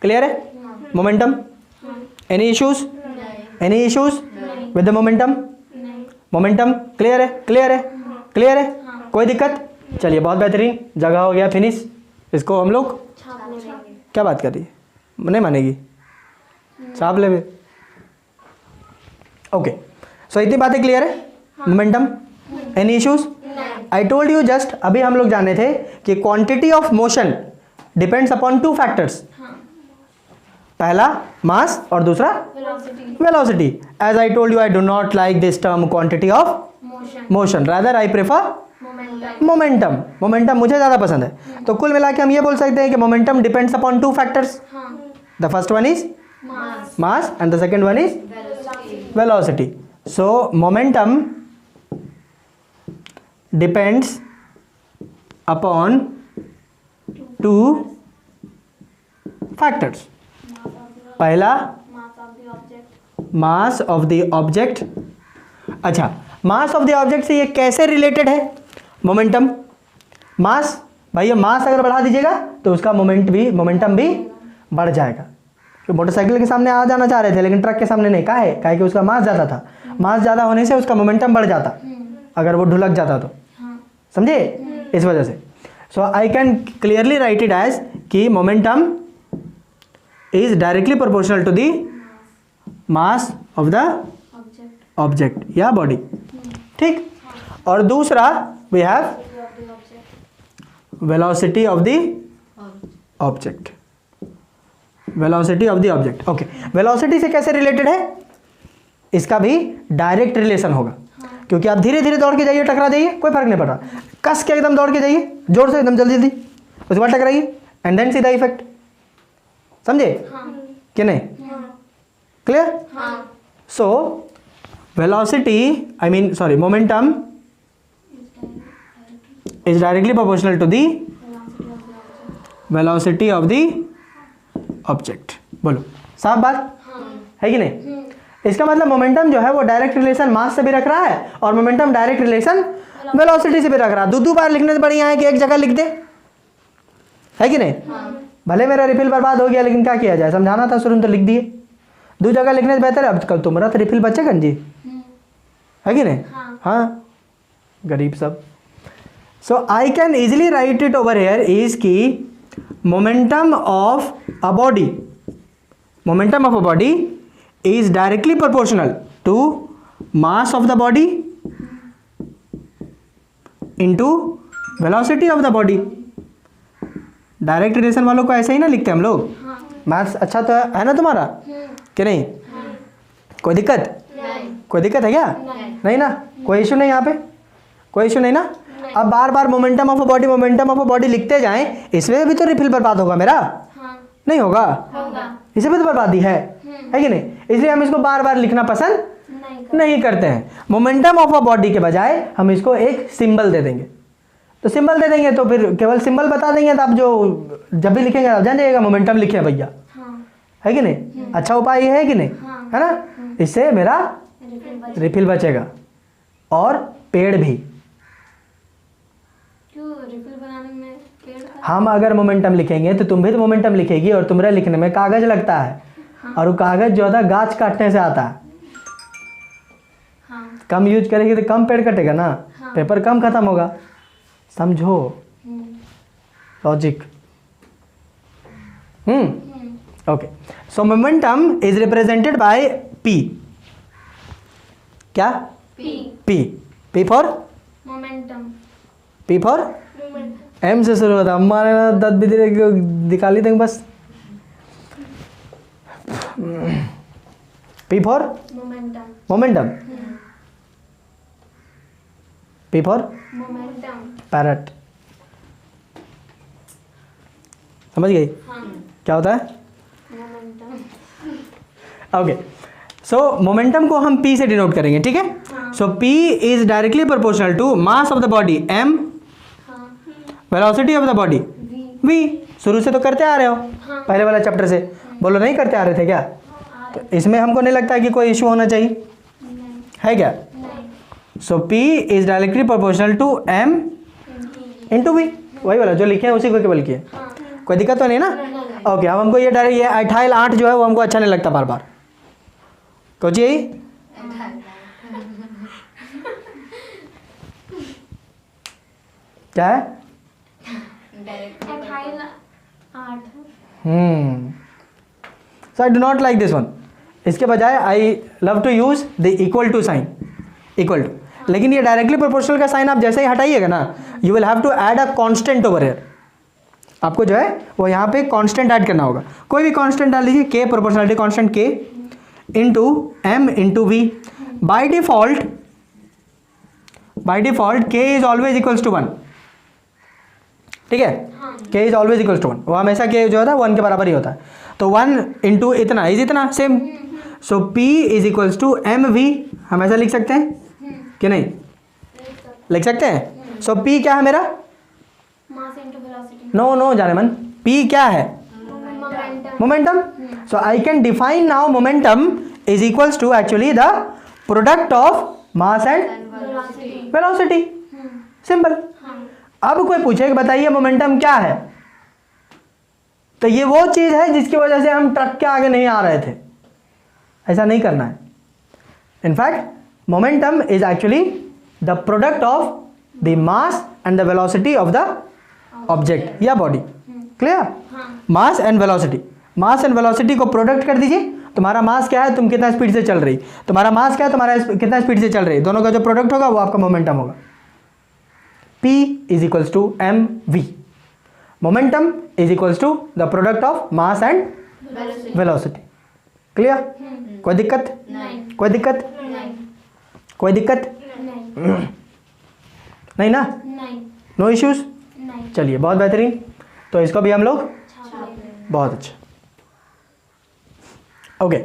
Clear है? Momentum. Any issues? Any issues with the momentum? Momentum clear है? Clear है? Clear है? कोई दिक्कत? चलिए बहुत बेहतरीन, जगह हो गया फिनिश। इसको हम लोग क्या बात कर रही है? नहीं मानेगी, छाप ले। ओके, सो इतनी बातें क्लियर है? Momentum, any issues? I told you just, अभी हम लोग जाने थे कि quantity of motion depends upon two factors. पहला मास और दूसरा velocity. As I told you I do not like this term quantity of motion, rather I prefer momentum. Momentum मुझे ज़्यादा पसंद है। तो कुल मिला के हम ये बोल सकते हैं कि momentum depends upon two factors. The first one is mass and the second one is velocity. So momentum depends upon two factors. पहला मास ऑफ द ऑब्जेक्ट। अच्छा, मास ऑफ द ऑब्जेक्ट से ये कैसे रिलेटेड है मोमेंटम? मास, भाई ये मास अगर बढ़ा दीजिएगा तो उसका मोमेंटम भी बढ़ जाएगा। तो मोटरसाइकिल के सामने आ जाना चाह रहे थे लेकिन ट्रक के सामने नहीं, काहे कि उसका मास ज़्यादा था। मास ज़्यादा होने से उसका मोमेंटम बढ़ जाता अगर वो ढुलक जाता तो, समझे? इस वजह से so I can clearly write it as कि momentum is directly proportional to the mass of the object या बॉडी। ठीक। और दूसरा we have velocity of the object. Velocity of the object, okay. Velocity से कैसे रिलेटेड है? इसका भी डायरेक्ट रिलेशन होगा, क्योंकि आप धीरे धीरे दौड़ के जाइए, टकरा जाइए, कोई फर्क नहीं पड़ रहा। कस के एकदम दौड़ के जाइए, जोर से एकदम जल्दी जल्दी, उसके बाद टकराइए and then see the effect. समझे कि नहीं? Clear? So velocity, I mean sorry, momentum is directly proportional to the velocity of the object. बोलो, साफ बात है कि नहीं? इसका मतलब मोमेंटम जो है वो डायरेक्ट रिलेशन मास से भी रख रहा है और मोमेंटम डायरेक्ट रिलेशन वेलोसिटी से भी रख रहा है। दो बार लिखने से बढ़िया है कि एक जगह लिख दे, है कि नहीं? भले मेरा रिफिल बर्बाद हो गया लेकिन क्या किया जाए, समझाना था शुरू में तो लिख दिए। दो जगह लिखने से बेहतर है, अब कल तुम्हारा तो रिफिल बचेगा जी, है कि नहीं? हाँ, गरीब सब। So I can easily write it over here is की momentum of a body, momentum of a body is directly proportional to mass of the body into velocity of the body। Direct relation वालों को ऐसे ही ना लिखते हम लोग। मैथ्स अच्छा तो है ना तुम्हारा कि नहीं? कोई दिक्कत? कोई दिक्कत है क्या? नहीं ना, कोई इशू नहीं यहाँ पे, कोई इशू नहीं ना। अब बार बार momentum of a body, momentum of a body लिखते जाएं, इसमें भी तो रिफिल बर्बाद होगा मेरा, नहीं होगा? इसे भी तो बर्बादी है कि नहीं? इसलिए हम इसको बार बार लिखना पसंद नहीं करते हैं। मोमेंटम ऑफ अ बॉडी के बजाय हम इसको एक सिंबल दे देंगे। तो सिंबल दे देंगे तो फिर केवल सिंबल बता देंगे, तो आप जो जब भी लिखेंगे आप जान जाइएगा मोमेंटम लिखे भैया, है कि नहीं? अच्छा उपाय ये है कि नहीं? है ना? इससे मेरा रिफिल बचेगा और पेड़ भी। क्यों रिफिल बनाने में पेड़? हम अगर मोमेंटम लिखेंगे तो तुम भी तो मोमेंटम लिखेगी और तुम्हारे लिखने में कागज लगता है और वो कागज जो होता है गाछ काटने से आता है। कम यूज करेगी तो कम पेड़ कटेगा ना, पेपर कम खत्म होगा। समझो logic. Okay, so momentum is represented by P. क्या? P. P for momentum. P for M से शुरू होता. हमारे ना दत भी दिखा ली देंगे बस. P for momentum. Momentum. P for momentum. Parrot. समझ गई हाँ. क्या होता है? मोमेंटम. ओके, सो मोमेंटम को हम पी से डिनोट करेंगे. ठीक है. So P is directly proportional to mass of the body M, हाँ. Velocity of the body V. V. शुरू से तो करते आ रहे हो हाँ. पहले वाला चैप्टर से. बोलो नहीं करते आ रहे थे क्या? तो इसमें हमको नहीं लगता कि कोई इशू होना चाहिए, नहीं. है क्या? नहीं. So P is directly proportional to M into V. वही वाला जो लिखे हैं उसी को केवल किए. हाँ. कोई दिक्कत तो नहीं ना? नहीं. ओके, अब हमको ये डायरेक्ट ये 28 जो है वो हमको अच्छा नहीं लगता बार बार. कुछ यही क्या है? 28 8. So I do not like this one. इसके बजाय I love to use the equal to sign. Equal to. लेकिन ये डायरेक्टली प्रोपोर्शनल का साइन आप जैसे ही हटाइएगा ना, you will have to add a constant over here. आपको जो है वो यहाँ पे कांस्टेंट ऐड करना होगा. कोई भी कांस्टेंट डाल लीजिए. K proportionality constant K into M into V. By default K is always equals to 1. ठीक है. के इज ऑलवेज इक्वल्स टू 1. वो हमेशा के जो होता है 1 के बराबर ही होता है. तो 1 इंटू इतना इज इतना same. So P is equals to M V. हम ऐसा लिख सकते हैं कि नहीं? लिख सकते हैं. सो पी क्या है मेरा? Mass into velocity. नो जाने मन. पी क्या है? Momentum. Momentum. So I can define now momentum is equals to actually the product of mass and velocity. Velocity. Simple. हाँ. अब कोई पूछे कि बताइए मोमेंटम क्या है, तो ये वो चीज है जिसकी वजह से हम ट्रक के आगे नहीं आ रहे थे. ऐसा नहीं करना है. In fact momentum is actually the product of the mass and the velocity of the object या बॉडी. क्लियर? हाँ. मास and velocity. Mass and velocity को प्रोडक्ट कर दीजिए. तुम्हारा मास क्या है, तुम कितना स्पीड से चल रही. तुम्हारा मास क्या है, तुम्हारा कितना स्पीड से चल रही. दोनों का जो प्रोडक्ट होगा वो आपका मोमेंटम होगा. P is equals to mv. Momentum is equals to the product of mass and velocity. Clear? कोई दिक्कत? नहीं. कोई दिक्कत? नहीं. कोई दिक्कत नहीं. नहीं ना? नहीं. No issues. नहीं. चलिए, बहुत बेहतरीन. तो इसको भी हम लोग बहुत अच्छा. Okay,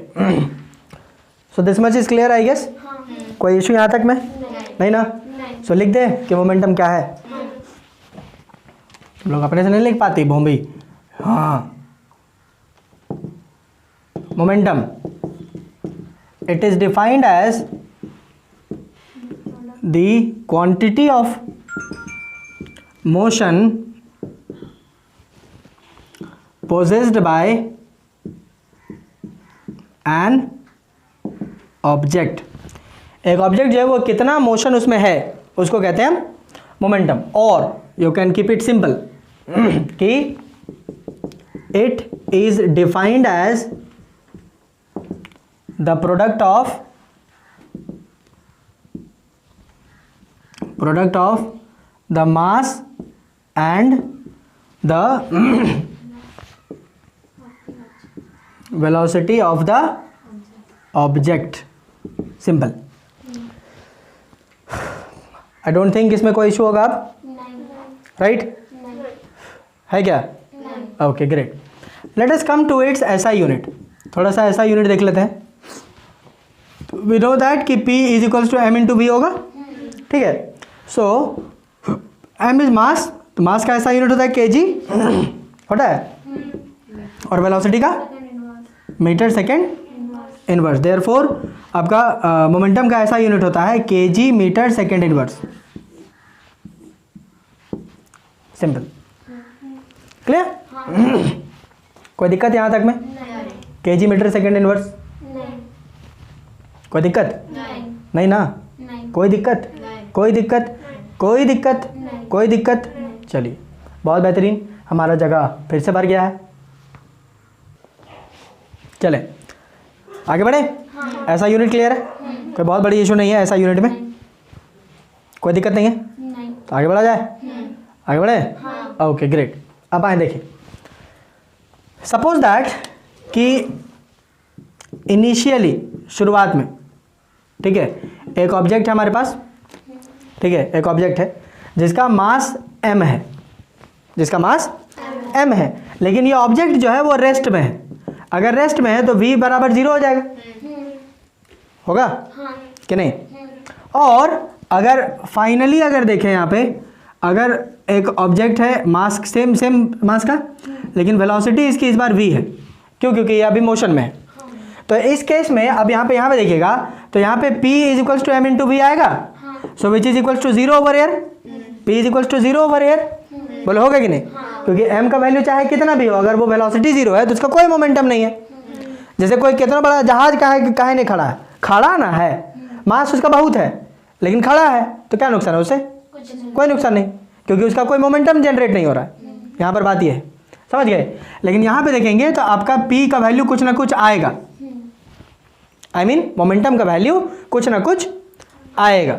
so this much is clear I guess. हाँ. कोई इशू यहाँ तक में? नहीं. नहीं ना? नहीं. सो लिख दे कि मोमेंटम क्या है. तुम लोग अपने से नहीं लिख पाती भोंबी. हाँ, momentum it is defined as the quantity of motion possessed by an object. एक ऑब्जेक्ट जो है वो कितना मोशन उसमें है उसको कहते हैं मोमेंटम. और you can keep it simple कि it is defined as the product of the mass and the velocity of the object. Simple. I don't think इसमें कोई इशू होगा अब. नहीं. राइट? नहीं. है क्या? नहीं. Okay, great. Let us come to its SI unit. थोड़ा सा एसआई यूनिट देख लेते हैं. वी नो दैट कि P is equals to M into V होगा. ठीक है. So M is mass. तो मास का एसआई यूनिट होता है केजी होता है. और वेलोसिटी का मीटर सेकेंड इनवर्स. देयरफॉर आपका मोमेंटम का ऐसा यूनिट होता है KG metre second inverse. Simple. Clear? कोई दिक्कत यहाँ तक में? नहीं. KG metre second inverse. नहीं. कोई दिक्कत नहीं. नहीं ना? नहीं. कोई दिक्कत? कोई दिक्कत? कोई दिक्कत? नहीं. कोई दिक्कत? चलिए, बहुत बेहतरीन. हमारा जगह फिर से भर गया है. चले आगे बढ़े। ऐसा यूनिट क्लियर है, कोई बहुत बड़ी इशू नहीं है ऐसा यूनिट में, कोई दिक्कत नहीं है, नहीं। तो आगे बढ़ा जाए। आगे बढ़े, ओके ग्रेट। अब आए देखिए, सपोज दैट कि इनिशियली शुरुआत में, ठीक है, एक ऑब्जेक्ट है हमारे पास, ठीक है, एक ऑब्जेक्ट है जिसका मास m है, जिसका मास m है, लेकिन ये ऑब्जेक्ट जो है वो रेस्ट में है। अगर रेस्ट में है तो v बराबर 0 हो जाएगा, होगा कि नहीं। और अगर फाइनली अगर देखें यहाँ पे, अगर एक ऑब्जेक्ट है मास सेम मास का, लेकिन वेलोसिटी इसकी इस बार v है, क्यों, क्योंकि ये अभी मोशन में है। तो इस केस में अब यहाँ पे देखिएगा तो यहाँ पे p is equals to m into v आएगा, so which is equals to 0 over here, p is equals to 0 over here. बोलो होगा कि नहीं, क्योंकि m का वैल्यू चाहे कितना भी हो, अगर वो वेलोसिटी 0 है तो उसका कोई मोमेंटम नहीं है। जैसे कोई कितना बड़ा जहाज काहे नहीं खड़ा है, खड़ा ना है, मास उसका बहुत है लेकिन खड़ा है, तो क्या नुकसान है उससे, कोई नुकसान नहीं, क्योंकि उसका कोई मोमेंटम जनरेट नहीं हो रहा है। यहाँ पर बात ये है, समझ गए। लेकिन यहाँ पे देखेंगे तो आपका p का वैल्यू कुछ ना कुछ आएगा, आई मीन मोमेंटम का वैल्यू कुछ ना कुछ आएगा,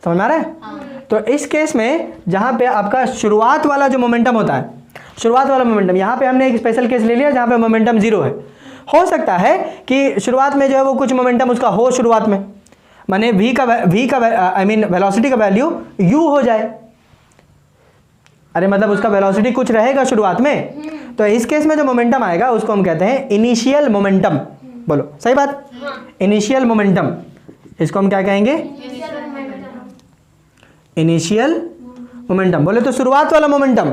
समझ में आ रहा है। तो इस केस में जहाँ पे आपका शुरुआत वाला जो मोमेंटम होता है, शुरुआत वाला मोमेंटम, यहाँ पे हमने एक स्पेशल केस ले लिया जहाँ पे मोमेंटम 0 है। हो सकता है कि शुरुआत में जो है वो कुछ मोमेंटम उसका हो शुरुआत में, माने v का आई मीन वेलोसिटी का वैल्यू u हो जाए, अरे मतलब उसका वेलोसिटी कुछ रहेगा शुरुआत में। तो इस केस में जो मोमेंटम आएगा उसको हम कहते हैं इनिशियल मोमेंटम। बोलो सही बात, इनिशियल मोमेंटम, इसको हम क्या कहेंगे, इनिशियल मोमेंटम। बोले तो शुरुआत वाला मोमेंटम,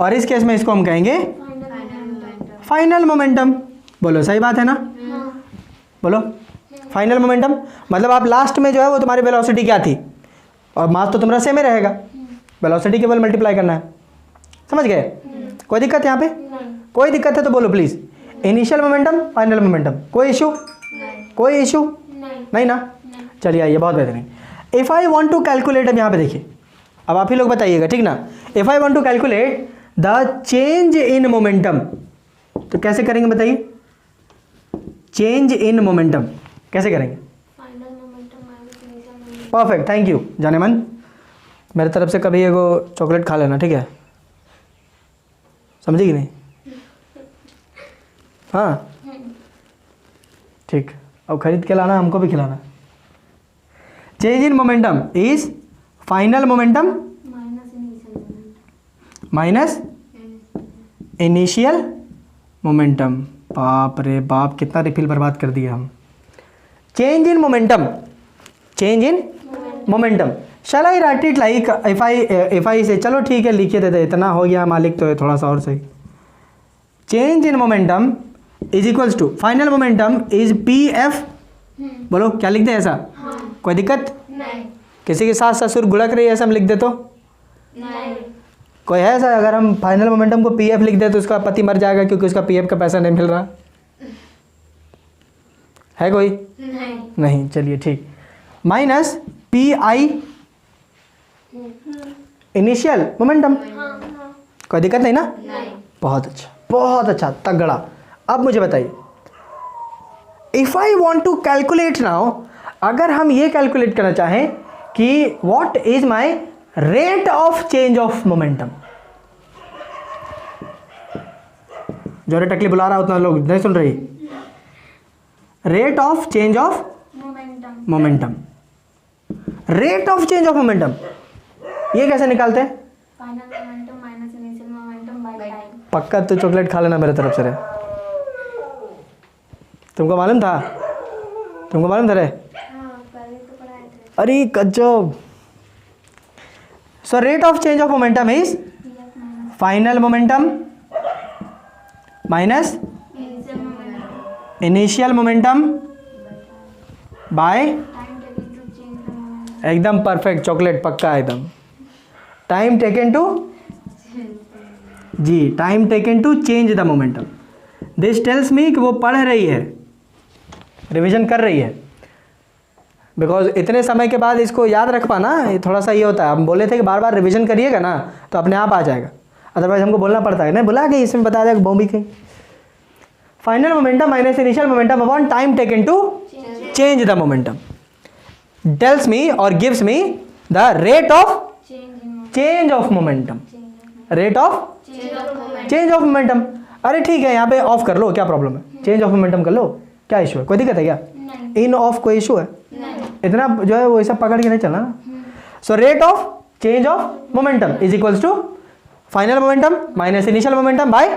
और इस केस में इसको हम कहेंगे फाइनल मोमेंटम। बोलो सही बात है ना, बोलो फाइनल मोमेंटम। मतलब आप लास्ट में जो है वो तुम्हारी वेलोसिटी क्या थी, और मास तो तुम्हारा सेम ही रहेगा, वेलोसिटी केवल मल्टीप्लाई करना है, समझ गए। कोई दिक्कत यहाँ पे, कोई दिक्कत है तो बोलो please. Initial momentum, final momentum, कोई इशू, कोई इशू नहीं ना। चलिए आइए, बहुत बेहतरीन। If I want to calculate, अब यहाँ पे देखिए, अब आप ही लोग बताइएगा, ठीक ना। If I want to calculate the change in momentum, तो कैसे करेंगे बताइए, चेंज इन मोमेंटम कैसे करेंगे। परफेक्ट, थैंक यू जाने मन। मेरे तरफ से कभी एगो चॉकलेट खा लेना, ठीक है, समझी कि नहीं। हाँ ठीक, अब खरीद के लाना, हमको भी खिलाना। Change in momentum is final momentum minus initial momentum. बाप रे बाप, कितना रिफिल बर्बाद कर दिया हम। Change in momentum, change in momentum, shall I write it like if I say, चलो ठीक है लिखिए देते, इतना हो गया मालिक तो थोड़ा सा और सही। Change in momentum is equals to final momentum is P F. बोलो क्या लिख दें ऐसा, कोई दिक्कत नहीं। किसी के साथ ससुर गुड़क रही है ऐसा हम लिख दे तो नहीं, कोई है ऐसा। अगर हम फाइनल मोमेंटम को पी एफ लिख दे तो उसका पति मर जाएगा क्योंकि उसका पी एफ का पैसा नहीं मिल रहा है, कोई नहीं। चलिए ठीक, minus P I initial momentum, कोई दिक्कत नहीं ना। बहुत अच्छा, बहुत अच्छा, तगड़ा। अब मुझे बताइए, if I want to calculate now, अगर हम ये कैलकुलेट करना चाहें कि what is my rate of change of momentum. जो रे टकली बुला रहा उतना लोग नहीं सुन रही। Rate of change of momentum, rate of change of momentum, ये कैसे निकालते हैं। पक्का तो चॉकलेट खा लेना मेरे तरफ से रे, तुमको मालूम था, तुमको मालूम था रे। अरे गजब। So rate of change of momentum is final momentum minus initial momentum by, एकदम परफेक्ट चॉकलेट, पक्का एकदम। टाइम टेकन टू, जी time taken to change the momentum. This tells me कि वो पढ़ रही है, रिवीजन कर रही है, बिकॉज इतने समय के बाद इसको याद रख पाना ये थोड़ा सा ये होता है। हम बोले थे कि बार बार रिवीजन करिएगा ना तो अपने आप आ जाएगा, अदरवाइज हमको बोलना पड़ता है। नहीं बुला के इसमें बता देगा बॉम्बी कहीं। Final momentum minus initial momentum upon time taken to change the momentum tells me और gives me the rate of change of momentum, rate of change of momentum. अरे ठीक है, यहाँ पे ऑफ कर लो, क्या प्रॉब्लम है, चेंज ऑफ मोमेंटम कर लो, क्या इशू है, कोई दिक्कत है क्या? इन ऑफ कोई इशू है? इतना जो है वो सब पकड़ के नहीं चलना ना। So rate of change of momentum is equals to final momentum minus initial momentum by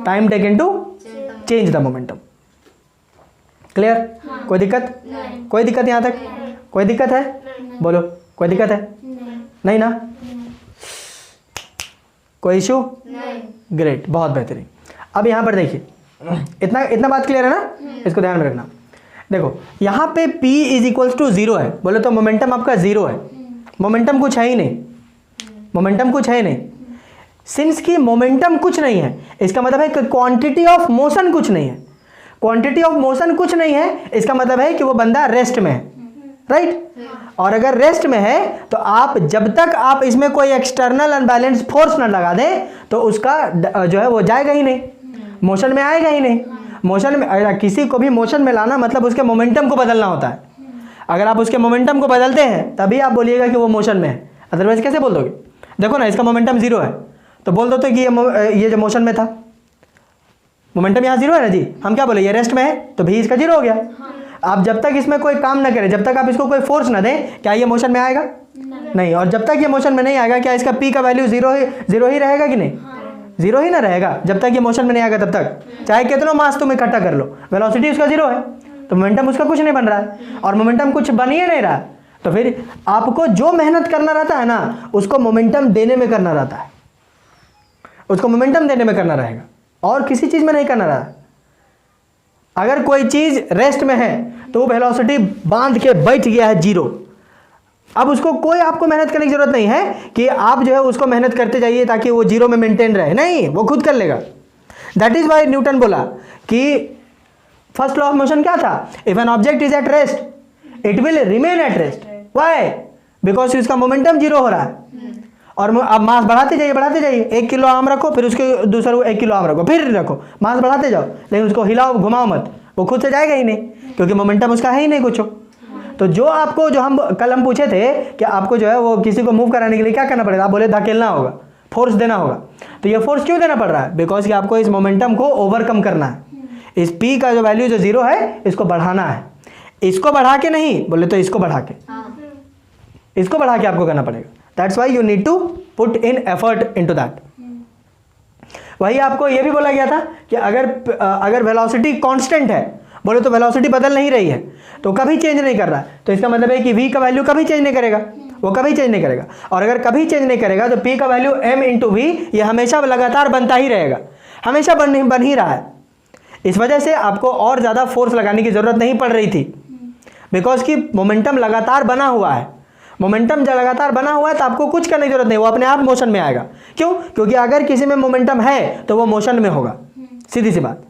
time taken to change the momentum. Clear? कोई दिक्कत? कोई दिक्कत यहाँ तक? कोई दिक्कत है? बोलो, कोई दिक्कत है? नहीं ना? कोई इशू? ग्रेट, बहुत बेहतरीन। अब यहाँ पर देखिए, इतना बात क्लियर है ना, इसको ध्यान में रखना। देखो यहाँ पे P इज इक्वल्स टू 0 है, बोले तो मोमेंटम आपका 0 है, मोमेंटम कुछ है ही नहीं, मोमेंटम कुछ है ही नहीं। सिंस की मोमेंटम कुछ नहीं है, इसका मतलब है कि क्वांटिटी ऑफ मोशन कुछ नहीं है, क्वांटिटी ऑफ मोशन कुछ नहीं है, इसका मतलब है कि वो बंदा रेस्ट में है, राइट? और अगर रेस्ट में है तो आप जब तक आप इसमें कोई एक्सटर्नल अनबैलेंस फोर्स ना लगा दें तो उसका जो है वो जाएगा ही नहीं, मोशन में आएगा ही नहीं। मोशन में किसी को भी मोशन में लाना मतलब उसके मोमेंटम को बदलना होता है। अगर आप उसके मोमेंटम को बदलते हैं तभी आप बोलिएगा कि वो मोशन में है, अदरवाइज कैसे बोल दोगे? देखो ना, इसका मोमेंटम 0 है तो बोल दो तो कि ये जो मोशन में था, मोमेंटम यहाँ 0 है ना जी, हम क्या बोले, ये रेस्ट में है तो भी इसका 0 हो गया। आप जब तक इसमें कोई काम ना करें, जब तक आप इसको कोई फोर्स ना दें, क्या ये मोशन में आएगा? नहीं। और जब तक ये मोशन में नहीं आएगा, क्या इसका P का वैल्यू 0 ही रहेगा कि नहीं? 0 ही ना रहेगा जब तक ये मोशन में नहीं आएगा तब तक, चाहे कितना मास तुम इकट्ठा कर लो, वेलोसिटी उसका 0 है तो मोमेंटम उसका कुछ नहीं बन रहा है, और मोमेंटम कुछ बन ही नहीं रहा, तो फिर आपको जो मेहनत करना रहता है ना उसको मोमेंटम देने में करना रहता है, उसको मोमेंटम देने में करना रहेगा, और किसी चीज़ में नहीं करना रहा। अगर कोई चीज़ रेस्ट में है तो वो वेलोसिटी बांध के बैठ गया है 0, अब उसको कोई आपको मेहनत करने की जरूरत नहीं है कि आप जो है उसको मेहनत करते जाइए ताकि वो 0 में मेंटेन रहे, नहीं, वो खुद कर लेगा। दैट इज वाई न्यूटन बोला कि फर्स्ट लॉ ऑफ मोशन क्या था, if an object is at rest it will remain at rest. Why? Because उसका मोमेंटम 0 हो रहा है, और अब मास बढ़ाते जाइए, 1 किलो आम रखो, फिर उसके दूसरे 1 किलो आम रखो, फिर रखो, मास बढ़ाते जाओ, लेकिन उसको हिलाओ घुमाओ मत, वो खुद से जाएगा ही नहीं, क्योंकि मोमेंटम उसका है ही नहीं कुछ। तो जो आपको जो हम कल पूछे थे कि आपको जो है वो किसी को मूव कराने के लिए क्या करना पड़ेगा, आप बोले धकेलना होगा, फोर्स देना होगा। तो ये फोर्स क्यों देना पड़ रहा है? बिकॉज कि आपको इस मोमेंटम को ओवरकम करना है, इस P का जो वैल्यू जो 0 है इसको बढ़ाना है, इसको बढ़ा के नहीं, बोले तो इसको बढ़ा के, इसको बढ़ा के आपको करना पड़ेगा। That's why you need to put in effort into that. वही आपको ये भी बोला गया था कि अगर वेलोसिटी कांस्टेंट है, बोले तो वेलोसिटी बदल नहीं रही है, तो कभी चेंज नहीं कर रहा है, तो इसका मतलब है कि v का वैल्यू कभी चेंज नहीं करेगा, वो कभी चेंज नहीं करेगा। और अगर कभी चेंज नहीं करेगा तो p का वैल्यू m इंटू वी ये हमेशा लगातार बनता ही रहेगा, हमेशा बन ही रहा है। इस वजह से आपको और ज़्यादा फोर्स लगाने की ज़रूरत नहीं पड़ रही थी, बिकॉज कि मोमेंटम लगातार बना हुआ है। मोमेंटम जब लगातार बना हुआ है तो आपको कुछ करने की जरूरत नहीं, वो अपने आप मोशन में आएगा। क्यों? क्योंकि अगर किसी में मोमेंटम है तो वो मोशन में होगा, सीधी सी बात।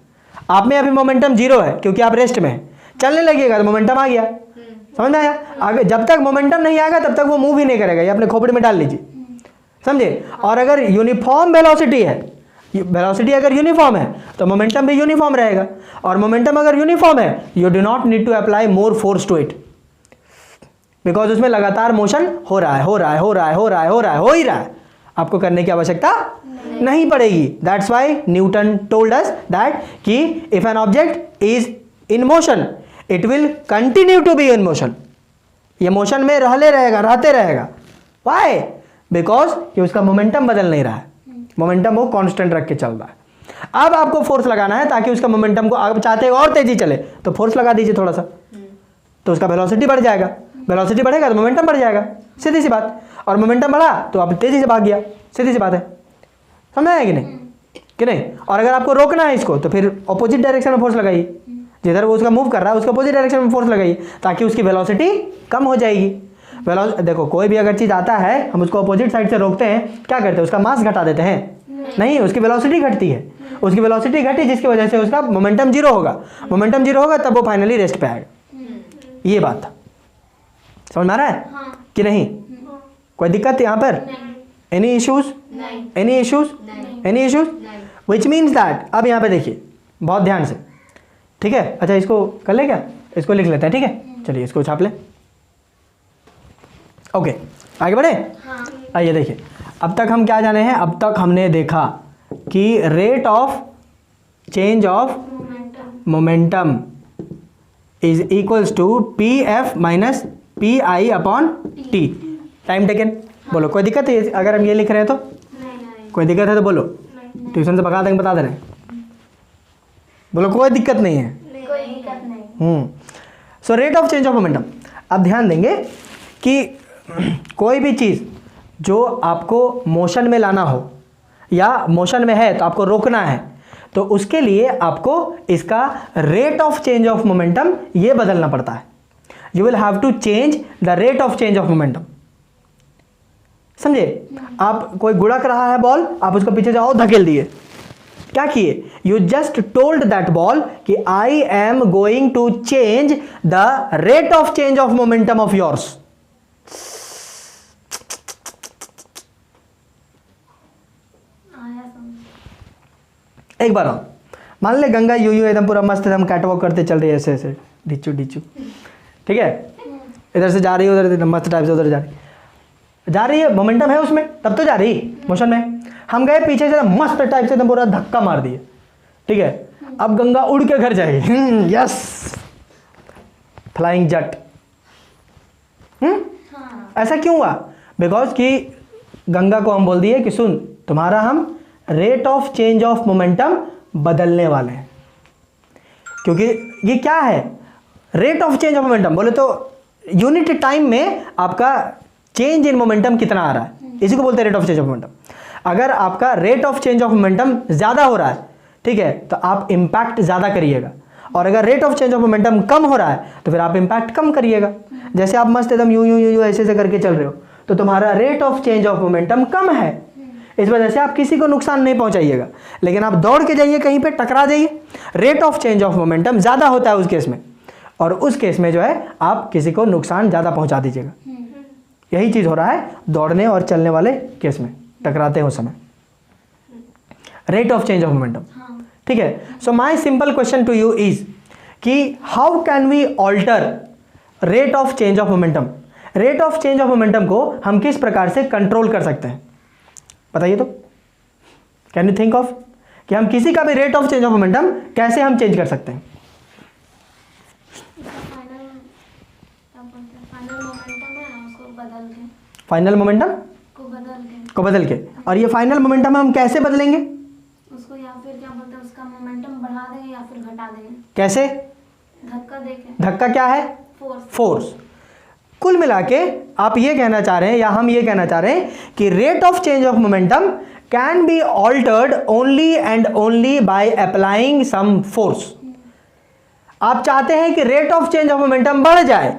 आप में अभी मोमेंटम 0 है क्योंकि आप रेस्ट में हैं, चलने लगेगा तो मोमेंटम आ गया, समझ में आया? अगर जब तक मोमेंटम नहीं आएगा तब तक वो मूव ही नहीं करेगा, ये अपने खोपड़ी में डाल लीजिए, समझे? और अगर यूनिफॉर्म वेलोसिटी है, वेलोसिटी अगर यूनिफॉर्म है तो मोमेंटम भी यूनिफॉर्म रहेगा, और मोमेंटम अगर यूनिफॉर्म है you do not need to apply more force to it, because उसमें लगातार मोशन हो रहा है, आपको करने की आवश्यकता नहीं पड़ेगी। That's why Newton told us that कि if an object is in motion it will continue to be in motion, ये मोशन में रहते रहेगा। वाई? बिकॉज कि उसका मोमेंटम बदल नहीं रहा है, मोमेंटम वो कांस्टेंट रख के चल रहा है। अब आपको फोर्स लगाना है ताकि उसका मोमेंटम को, आप चाहते हैं और तेजी चले तो फोर्स लगा दीजिए थोड़ा सा, तो उसका वेलोसिटी बढ़ जाएगा, वेलोसिटी बढ़ेगा तो मोमेंटम बढ़ जाएगा, सीधी सी बात। और मोमेंटम बढ़ा तो आप तेजी से भाग गया, सीधी सी बात है, समझ आया कि नहीं? और अगर आपको रोकना है इसको तो फिर ऑपोजिट डायरेक्शन में फोर्स लगाइए, जिधर वो उसका मूव कर रहा है उसका अपोजिट डायरेक्शन में फोर्स लगाइए ताकि उसकी वेलोसिटी कम हो जाएगी। देखो कोई भी अगर चीज़ आता है हम उसको अपोजिट साइड से रोकते हैं, क्या करते हैं? उसका मास घटा देते हैं? नहीं, उसकी वेलोसिटी घटती है, उसकी वेलोसिटी घटी जिसकी वजह से उसका मोमेंटम 0 होगा, मोमेंटम 0 होगा तब वो फाइनली रेस्ट पे आएगा। ये बात था, समझ में आ रहा है कि नहीं? कोई दिक्कत यहाँ पर? Any issues? Any issues? Any issues? Which means that अब यहाँ पे देखिए बहुत ध्यान से, ठीक है। अच्छा इसको कर ले क्या, इसको लिख लेते हैं, ठीक है। चलिए इसको छाप लें। ओके आगे बढ़े। हाँ। आइए देखिए, अब तक हम क्या जाने हैं, अब तक हमने देखा कि rate of change of momentum is equals to P F minus P I upon T, time taken. बोलो कोई दिक्कत है अगर हम ये लिख रहे हैं तो? नहीं। कोई दिक्कत है तो बोलो, ट्यूशन से भगा देंगे, बता दे रहे हैं। बोलो कोई दिक्कत नहीं है। कोई दिक्कत नहीं। सो rate of change of momentum. अब ध्यान देंगे कि कोई भी चीज़ जो आपको मोशन में लाना हो या मोशन में है तो आपको रोकना है, तो उसके लिए आपको इसका rate of change of momentum ये बदलना पड़ता है। You will have to change the rate of change of momentum. समझे? आप कोई गुड़क रहा है बॉल, आप उसको पीछे जाओ धकेल दिए, क्या किए? You just told that ball कि I am going to change the rate of change of momentum of yours. एक बार और मान ले गंगा यूं यूं एकदम पूरा मस्त एकदम कैटवॉक करते चल रही है, ऐसे ऐसे डिचू डिचू, ठीक है। इधर से जा रही है, उधर मस्त टाइप से उधर जा रही है, मोमेंटम है उसमें, तब तो जा रही मोशन में। हम गए पीछे से मस्त टाइप से एकदम पूरा धक्का मार दिए, ठीक है। अब गंगा उड़ के घर जाएगी, यस, फ्लाइंग जट। ऐसा क्यों हुआ? बिकॉज कि गंगा को हम बोल दिए कि सुन, तुम्हारा हम rate of change of momentum बदलने वाले हैं। क्योंकि ये क्या है, rate of change of momentum बोले तो यूनिट टाइम में आपका चेंज इन मोमेंटम कितना आ रहा है, इसी को बोलते हैं rate of change of momentum. अगर आपका rate of change of momentum ज़्यादा हो रहा है, ठीक है, तो आप इम्पैक्ट ज़्यादा करिएगा, और अगर rate of change of momentum कम हो रहा है तो फिर आप इम्पैक्ट कम करिएगा। जैसे आप मस्त एकदम यूं यूं यूं यूं ऐसे ऐसे करके चल रहे हो, तो तुम्हारा rate of change of momentum कम है, इस वजह से आप किसी को नुकसान नहीं पहुंचाइएगा। लेकिन आप दौड़ के जाइए कहीं पे, टकरा जाइए, rate of change of momentum ज़्यादा होता है उस केस में, और उस केस में जो है आप किसी को नुकसान ज़्यादा पहुंचा दीजिएगा। यही चीज़ हो रहा है दौड़ने और चलने वाले केस में, टकराते हैं उस समय, rate of change of momentum, ठीक है। So my simple question to you is कि how can we alter rate of change of momentum. Rate of change of momentum को हम किस प्रकार से कंट्रोल कर सकते हैं, बताइए तो। कैन यू थिंक ऑफ कि हम किसी का भी rate of change of momentum कैसे हम चेंज कर सकते हैं? फाइनल मोमेंटम को बदल के, और ये फाइनल मोमेंटम हम कैसे बदलेंगे उसको, या फिर क्या बोलते हैं, उसका मोमेंटम बढ़ा देंगे या फिर घटा देंगे। कैसे? धक्का देके। धक्का क्या है? फोर्स। कुल मिला के आप ये कहना चाह रहे हैं, या हम ये कहना चाह रहे हैं कि rate of change of momentum can be altered only and only by applying some force. आप चाहते हैं कि rate of change of momentum बढ़ जाए,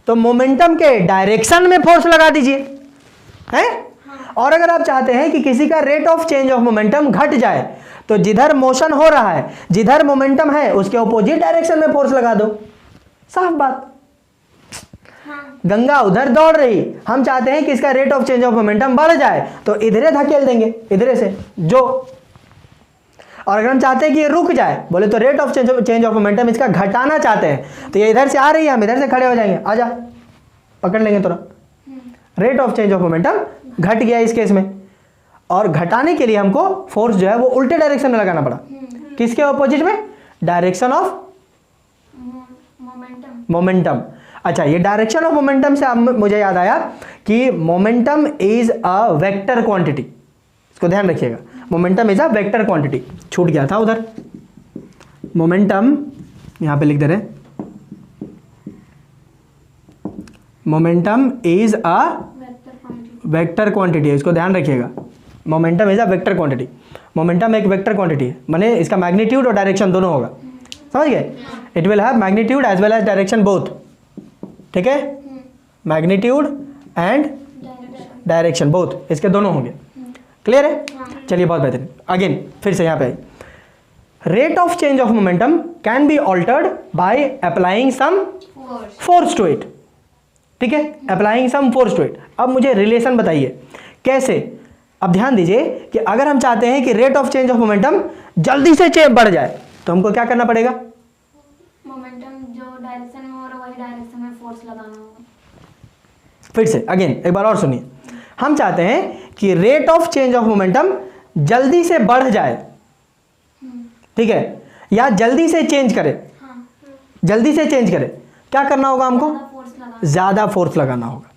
तो मोमेंटम के डायरेक्शन में फोर्स लगा दीजिए, हैं? और अगर आप चाहते हैं कि किसी का rate of change of momentum घट जाए, तो जिधर मोशन हो रहा है, जिधर मोमेंटम है, उसके ऑपोजिट डायरेक्शन में फोर्स लगा दो। साफ बात। गंगा उधर दौड़ रही, हम चाहते हैं कि इसका rate of change of momentum बढ़ जाए, तो इधरे धकेल देंगे, इधरे से जो। और अगर हम चाहते हैं कि ये रुक जाए, बोले तो rate of change of momentum इसका घटाना चाहते हैं, तो ये इधर से आ रही है, हम इधर से खड़े हो जाएंगे, आजा पकड़ लेंगे थोड़ा। Rate of change of momentum घट गया इस केस में, और घटाने के लिए हमको फोर्स जो है वो उल्टे डायरेक्शन में लगाना पड़ा। किसके ऑपोजिट में? Direction of momentum. अच्छा, ये डायरेक्शन ऑफ मोमेंटम से अब मुझे याद आया कि momentum is a vector quantity. इसको ध्यान रखिएगा, momentum is a vector quantity. छूट गया था उधर, मोमेंटम यहां पे लिख दे रहे, momentum is a vector quantity है, इसको ध्यान रखिएगा। Momentum is a vector quantity. Momentum एक वेक्टर क्वांटिटी है, माने इसका मैग्नीट्यूड और डायरेक्शन दोनों होगा, समझ गए? It will have magnitude as well as direction both, ठीक है। मैग्नीट्यूड एंड डायरेक्शन बोथ, इसके दोनों होंगे। क्लियर है? चलिए बहुत बेहतरीन। अगेन फिर से यहाँ पे rate of change of momentum can be altered by applying some force to it, ठीक है, applying some force to it. अब मुझे रिलेशन बताइए कैसे। अब ध्यान दीजिए कि अगर हम चाहते हैं कि rate of change of momentum जल्दी से बढ़ जाए, तो हमको क्या करना पड़ेगा? मोमेंटम जो डायरेक्शन में हो रहा है वही डायरेक्शन में फोर्स लगाना होगा। फिर से अगेन एक बार और सुनिए, हम चाहते हैं कि rate of change of momentum जल्दी से बढ़ जाए, ठीक है, या जल्दी से चेंज करे। हाँ, जल्दी से चेंज करे, क्या करना होगा हमको? ज़्यादा फोर्स लगाना। ज़्यादा फोर्स लगाना होगा।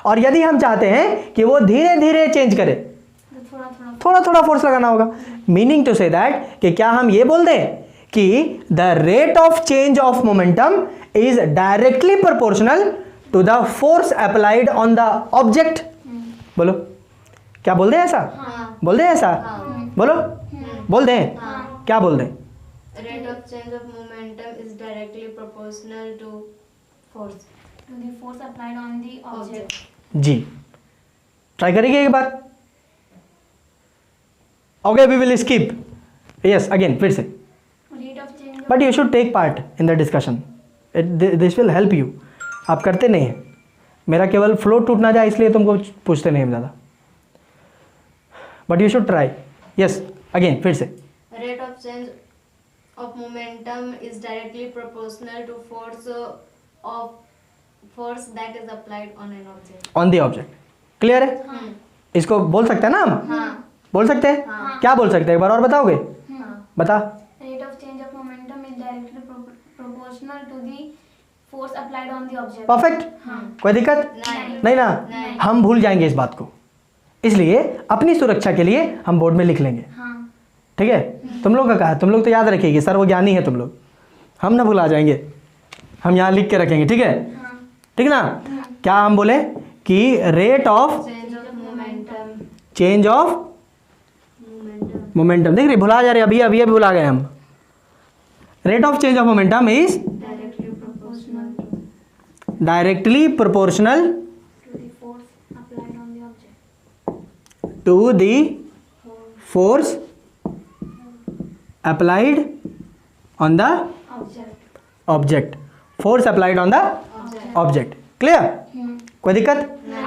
और यदि हम चाहते हैं कि वो धीरे धीरे चेंज करे, तो थोड़ा थोड़ा थोड़ा थोड़ा फोर्स लगाना होगा। मीनिंग टू से दैट कि क्या हम ये बोल दें कि the rate of change of momentum is directly proportional to the force applied on the object? बोलो, क्या बोल दें ऐसा? हाँ। बोल दें ऐसा? बोलो, बोल दें, हाँ। क्या बोल दें? Rate of change of momentum is directly proportional to force. to the force applied on the object. जी, ट्राई करेंगे एक बार। Okay, we will skip. Yes, again फिर से, Rate of change of but you should take part in the discussion, this will help you. आप करते नहीं हैं, मेरा केवल फ्लो टूट ना जाए इसलिए तुमको पूछते नहीं हम ज़्यादा, but you should try. Yes, again फिर से, Rate of change of momentum is directly proportional to force that is applied on an object. On the object. Clear है? इसको बोल सकते हैं ना हम? हाँ। बोल सकते हैं? हाँ। क्या बोल सकते हैं, एक बार और बताओगे? हाँ। बता। rate of change of momentum is directly proportional to the force applied on the object. Perfect, कोई दिक्कत नहीं। नहीं ना? नहीं। हम भूल जाएंगे इस बात को, इसलिए अपनी सुरक्षा के लिए हम बोर्ड में लिख लेंगे, हाँ, ठीक है? तुम लोग का कहा, तुम लोग तो याद रखिएगा, सर्वज्ञानी है तुम लोग, हम ना भुला जाएंगे, हम यहाँ लिख के रखेंगे, ठीक है? हाँ, ठीक ना? क्या हम बोले कि rate of Change of momentum. Change of Momentum. Momentum, देख रहे, भुला जा रहे, अभी भुला गए हम। Rate of change of momentum is Directly proportional to. Directly proportional to the force applied on the object. To the force applied on the Object. Object. Force applied on the object. Clear? कोई दिक्कत?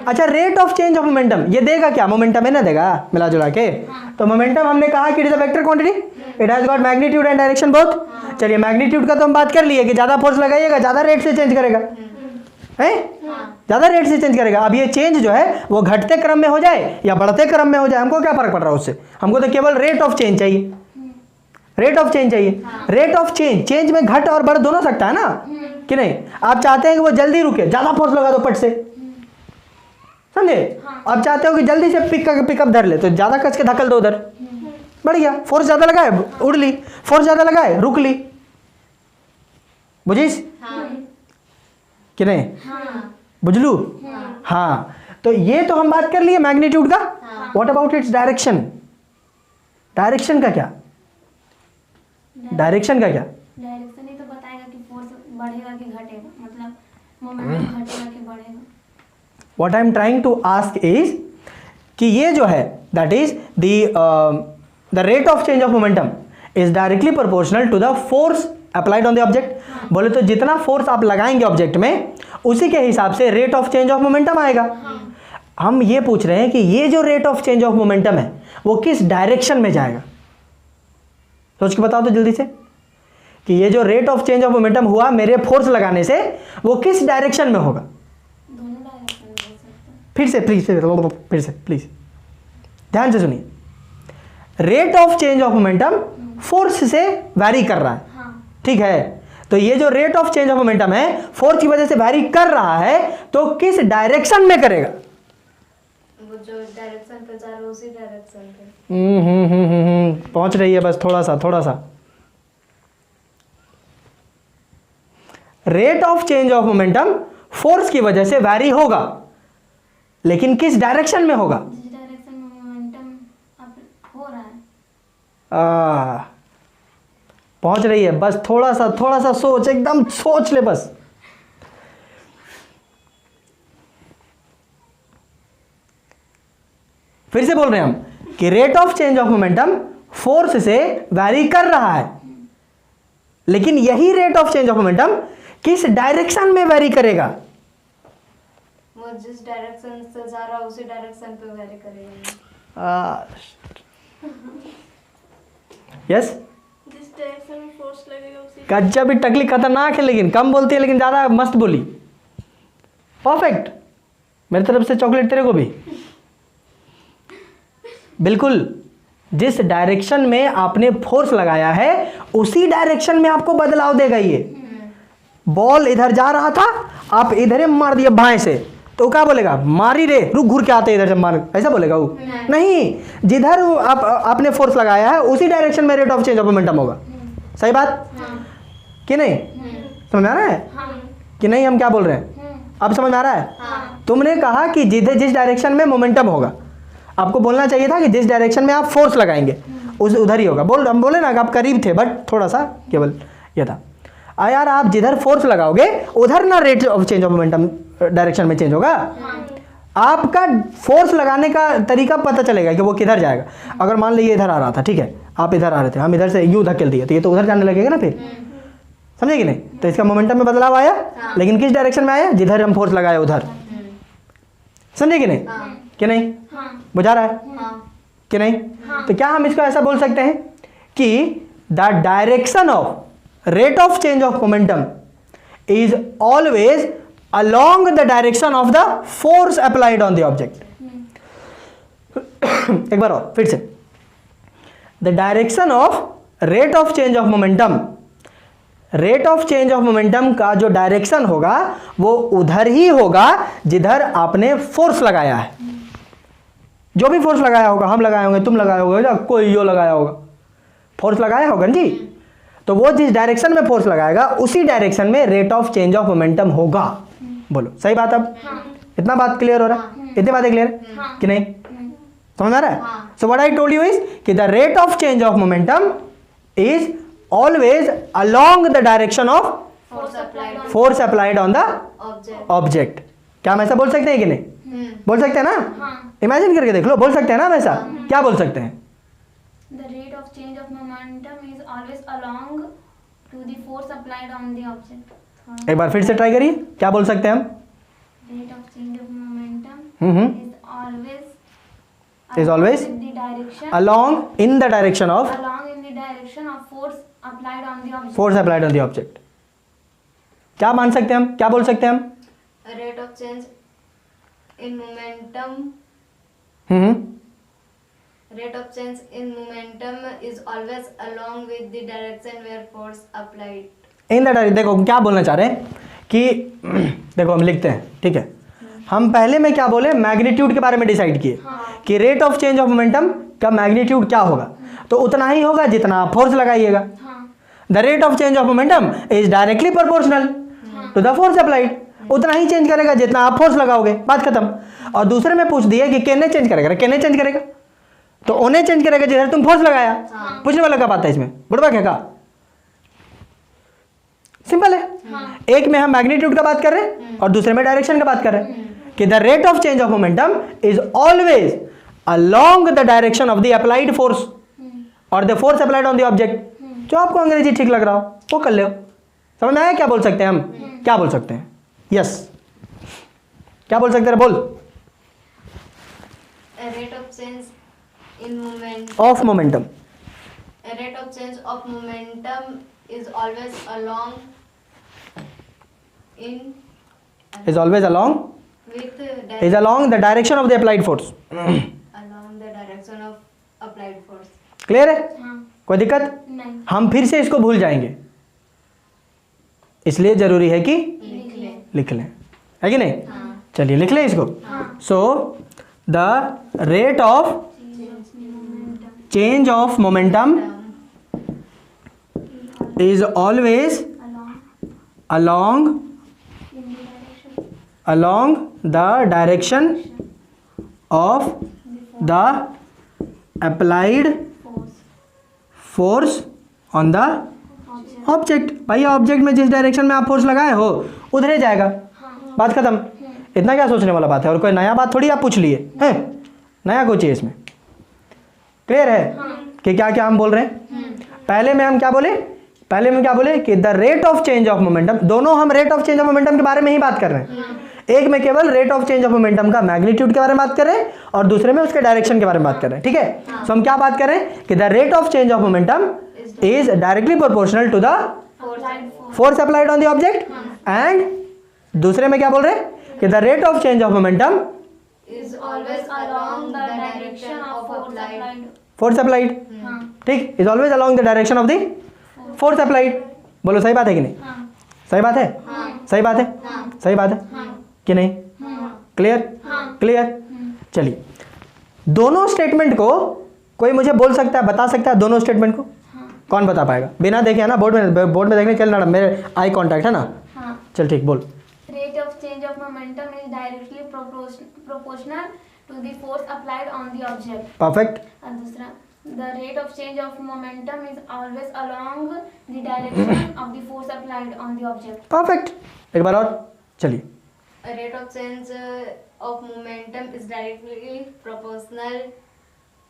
अच्छा, rate of change of momentum ये देगा क्या? मोमेंटम है ना, देगा मिला जुला के। तो मोमेंटम हमने कहा कि it is a vector quantity, it has got magnitude and direction both. चलिए, मैग्नीट्यूड का तो हम बात कर लिए कि ज़्यादा फोर्स लगाइएगा ज़्यादा रेट से चेंज करेगा, है? ज़्यादा रेट से चेंज करेगा। अब ये चेंज जो है वो घटते क्रम में हो जाए या बढ़ते क्रम में हो जाए, हमको क्या फर्क पड़ रहा है उससे? हमको तो केवल रेट ऑफ चेंज चाहिए, रेट ऑफ चेंज चाहिए। रेट ऑफ चेंज में घट और बढ़ दोनों सकता है ना, कि नहीं? आप चाहते हैं कि वो जल्दी रुके, ज़्यादा फोर्स लगा दो पट से, समझे? आप चाहते हो कि जल्दी से पिकअप धर ले, तो ज़्यादा कस के धकल दो उधर, बढ़ गया। फोर्स ज़्यादा लगाए उड़ ली, फोर्स ज़्यादा लगाए रुक ली, बुझिस हाँ। कि नहीं? हाँ। बुझलू? हाँ, तो ये तो हम बात कर लिए मैग्नीट्यूड का। हाँ। What about its direction? Direction का क्या? डायरेक्शन का क्या? डायरेक्शन ही तो बताएगा कि फोर्स बढ़ेगा कि घटेगा, मतलब मोमेंटम घटेगा कि बढ़ेगा। What I am trying to ask is कि ये जो है that is the rate of change of momentum is directly proportional to the force applied on the object. बोले तो जितना फोर्स आप लगाएंगे ऑब्जेक्ट में उसी के हिसाब से rate of change of momentum आएगा। हम ये पूछ रहे हैं कि ये जो rate of change of momentum है वो किस डायरेक्शन में जाएगा? सोच के बताओ तो जल्दी से, कि ये जो rate of change of momentum हुआ मेरे फोर्स लगाने से वो किस डायरेक्शन में होगा? दोनों डायरेक्शन में हो सकता है। फिर से प्लीज ध्यान से सुनिए। Rate of change of momentum force से वैरी कर रहा है, हाँ, ठीक है? तो ये जो rate of change of momentum है फोर्स की वजह से वैरी कर रहा है, तो किस डायरेक्शन में करेगा? वो जो डायरेक्शन पे जा रहा है उसी डायरेक्शन पे। पहुंच रही है, बस थोड़ा सा। Rate of change of momentum force की वजह से वैरी होगा, लेकिन किस डायरेक्शन में होगा? जिस डायरेक्शन में मोमेंटम अब हो रहा है। पहुंच रही है, बस थोड़ा सा सोच, एकदम सोच ले बस। फिर से बोल रहे हैं हम कि rate of change of momentum force से वैरी कर रहा है, लेकिन यही rate of change of momentum किस डायरेक्शन में वैरी करेगा? वो जिस डायरेक्शन से जा रहा है उसी डायरेक्शन पे वेरी करेगा। यस, जिस डायरेक्शन में फोर्स लगेगा उसी कच्चा भी टकली खतरनाक है, लेकिन कम बोलती है, लेकिन ज़्यादा मस्त बोली। परफेक्ट, मेरी तरफ से चॉकलेट तेरे को भी। बिल्कुल, जिस डायरेक्शन में आपने फोर्स लगाया है उसी डायरेक्शन में आपको बदलाव देगा ये। बॉल इधर जा रहा था, आप इधर ही मार दिया बाएं से, तो क्या बोलेगा, मारी रे, रुक घूर के आते इधर से मार, ऐसा बोलेगा वो? नहीं, जिधर आपने फोर्स लगाया है उसी डायरेक्शन में rate of change of momentum होगा। सही बात कि नहीं? समझ में आ रहा है कि नहीं? हम क्या बोल रहे हैं, अब समझ में आ रहा है? तुमने कहा कि जिस डायरेक्शन में मोमेंटम होगा, आपको बोलना चाहिए था कि जिस डायरेक्शन में आप फोर्स लगाएंगे उस उधर ही होगा। हम बोले ना कि आप करीब थे, बट थोड़ा सा केवल ये था। यार आप जिधर फोर्स लगाओगे उधर ना rate of change of momentum direction में चेंज होगा। आपका फोर्स लगाने का तरीका पता चलेगा कि वो किधर जाएगा। अगर मान लीजिए इधर आ रहा था, ठीक है, आप इधर आ रहे थे, हम इधर से यूं धकेल दिए, तो ये तो उधर जाने लगेगा ना फिर। समझे कि नहीं? तो इसका मोमेंटम में बदलाव आया, लेकिन किस डायरेक्शन में आया, जिधर हम फोर्स लगाए उधर। समझे कि नहीं? कि नहीं बुझा रहा है कि नहीं? तो क्या हम इसको ऐसा बोल सकते हैं कि the direction of rate of change of momentum is always along the direction of the force applied on the object. एक बार और फिर से, the direction of rate of change of momentum, rate of change of momentum का जो डायरेक्शन होगा वो उधर ही होगा जिधर आपने फोर्स लगाया है। जो भी फोर्स लगाया होगा, हम लगाए होंगे, तुम लगाए होगे, या कोई जो लगाया होगा, फोर्स लगाया होगा ना जी, तो वो जिस डायरेक्शन में फोर्स लगाएगा उसी डायरेक्शन में rate of change of momentum होगा। बोलो सही बात? अब इतना बात क्लियर हो रहा है? इतनी बातें क्लियर कि नहीं? समझ आ रहा है? So what I told you is कि the rate of change of momentum is always along the direction of force applied on the object. क्या हम ऐसा बोल सकते हैं कि नहीं? बोल सकते हैं ना? इमेजिन करके देख लो, बोल सकते हैं ना हम ऐसा? क्या बोल सकते हैं? The rate of change of momentum is always along to the force applied on the object. एक बार फिर से ट्राई करिए, क्या बोल सकते हैं हम? Rate of change of momentum is always in the direction along in the direction of along in the direction of force applied on the object. force applied on the object. क्या मान सकते हैं हम? क्या बोल सकते हैं हम? rate of change in momentum rate of change in momentum is always along with the direction where force applied. In the direction, देखो क्या बोलना चाह रहे हैं कि देखो हम लिखते हैं, ठीक है, हम पहले में क्या बोले, मैग्नीट्यूड के बारे में डिसाइड किए कि rate of change of momentum का मैग्नीट्यूड क्या होगा, तो उतना ही होगा जितना आप फोर्स लगाइएगा। The rate of change of momentum is directly proportional to the force applied, उतना ही चेंज करेगा जितना आप फोर्स लगाओगे, बात खत्म। और दूसरे में पूछ दिया कि केने चेंज करेगा, केने चेंज करेगा, तो उन्हें चेंज करेगा जिधर तुम फोर्स लगाया। पूछने वाला क्या बात है इसमें, बुढ़वा क्या कहा? सिंपल है। एक में हम मैग्नीट्यूड का बात कर रहे हैं और दूसरे में डायरेक्शन का बात कर रहे हैं कि the rate of change of momentum is always along the direction of the applied force और the force applied on the object. जो आपको अंग्रेजी ठीक लग रहा हो वो कर लो। समझ में आया क्या बोल सकते हैं हम? क्या बोल सकते हैं? यस क्या बोल सकते हैं? बोल। rate of change in moment of momentum, rate of change of momentum is always along in is always along with is along the direction of the applied force. along the direction of applied force. Clear है? हाँ कोई दिक्कत? नहीं हम फिर से इसको भूल जाएंगे, इसलिए जरूरी है कि लिख ले। लिख लें, है कि नहीं? हाँ। चलिए लिख लें इसको। So the rate of change of momentum is always along along in the direction the direction of the applied force on the object। भाई ऑब्जेक्ट में जिस डायरेक्शन में आप फोर्स लगाए हो उधर ही जाएगा, बात खत्म। इतना क्या सोचने वाला बात है, और कोई नया बात थोड़ी आप पूछ लिए हैं, नया कुछ है इसमें। क्लियर है कि क्या क्या हम बोल रहे हैं? पहले में हम क्या बोले, पहले में क्या बोले कि the rate of change of momentum, दोनों हम rate of change of momentum के बारे में ही बात कर रहे हैं। एक में केवल rate of change of momentum का मैग्नीट्यूड के बारे में बात कर रहे हैं और दूसरे में उसके डायरेक्शन के बारे में बात कर रहे हैं, ठीक है। तो हम क्या बात कर रहे हैं कि the rate of change of momentum is directly proportional to the applied force. force applied on the object and दूसरे में क्या बोल रहे हैं कि the rate of change of momentum is always along the direction of force applied. applied. force applied हाँ ठीक is always along the direction of the force applied. बोलो सही बात है कि नहीं? हाँ सही बात है? हाँ सही बात है? हाँ सही बात है हाँ कि नहीं? हाँ क्लियर? हाँ क्लियर? चलिए दोनों स्टेटमेंट को कोई मुझे बोल सकता है, बता सकता है दोनों स्टेटमेंट को? हाँ कौन बता पाएगा? बिना देखे है ना, बोर्ड में देखने चल रहा, मेरे आई कांटेक्ट है ना. हाँ चल ठीक बोल. rate of change of momentum is directly proportional to the force applied on the object. Perfect. और दूसरा the rate of change of momentum is always along the direction of the force applied on the object. Perfect. एक बार और चलिए. A rate of change of momentum is directly proportional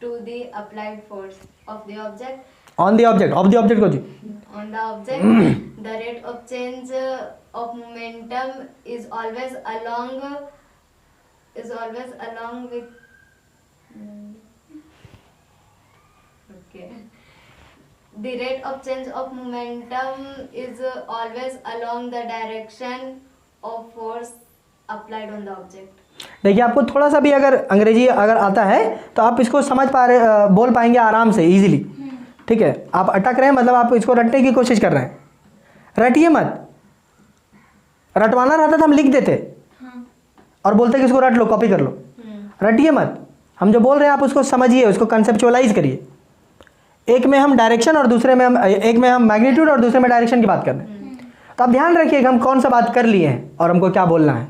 to the applied force of the object on the object, of the object को जी. on the object. The rate of change of momentum is always along with okay. The rate of change of momentum is always along the direction of force applied on the object. देखिए आपको थोड़ा सा भी अगर अंग्रेजी अगर आता है तो आप इसको समझ पा रहे, बोल पाएंगे आराम से इजीली. ठीक है, आप अटक रहे हैं मतलब आप इसको रटने की कोशिश कर रहे हैं. रटिए मत. रटवाना रहता तो हम लिख देते हाँ और बोलते कि इसको रट लो, कॉपी कर लो. रटिए मत. हम जो बोल रहे हैं आप उसको समझिए, उसको कंसेप्चुअलाइज करिए. एक में हम डायरेक्शन और दूसरे में हम मैग्नीट्यूड और दूसरे में डायरेक्शन की बात कर रहे हैं. तो आप ध्यान रखिए कि हम कौन सा बात कर लिए हैं और हमको क्या बोलना है.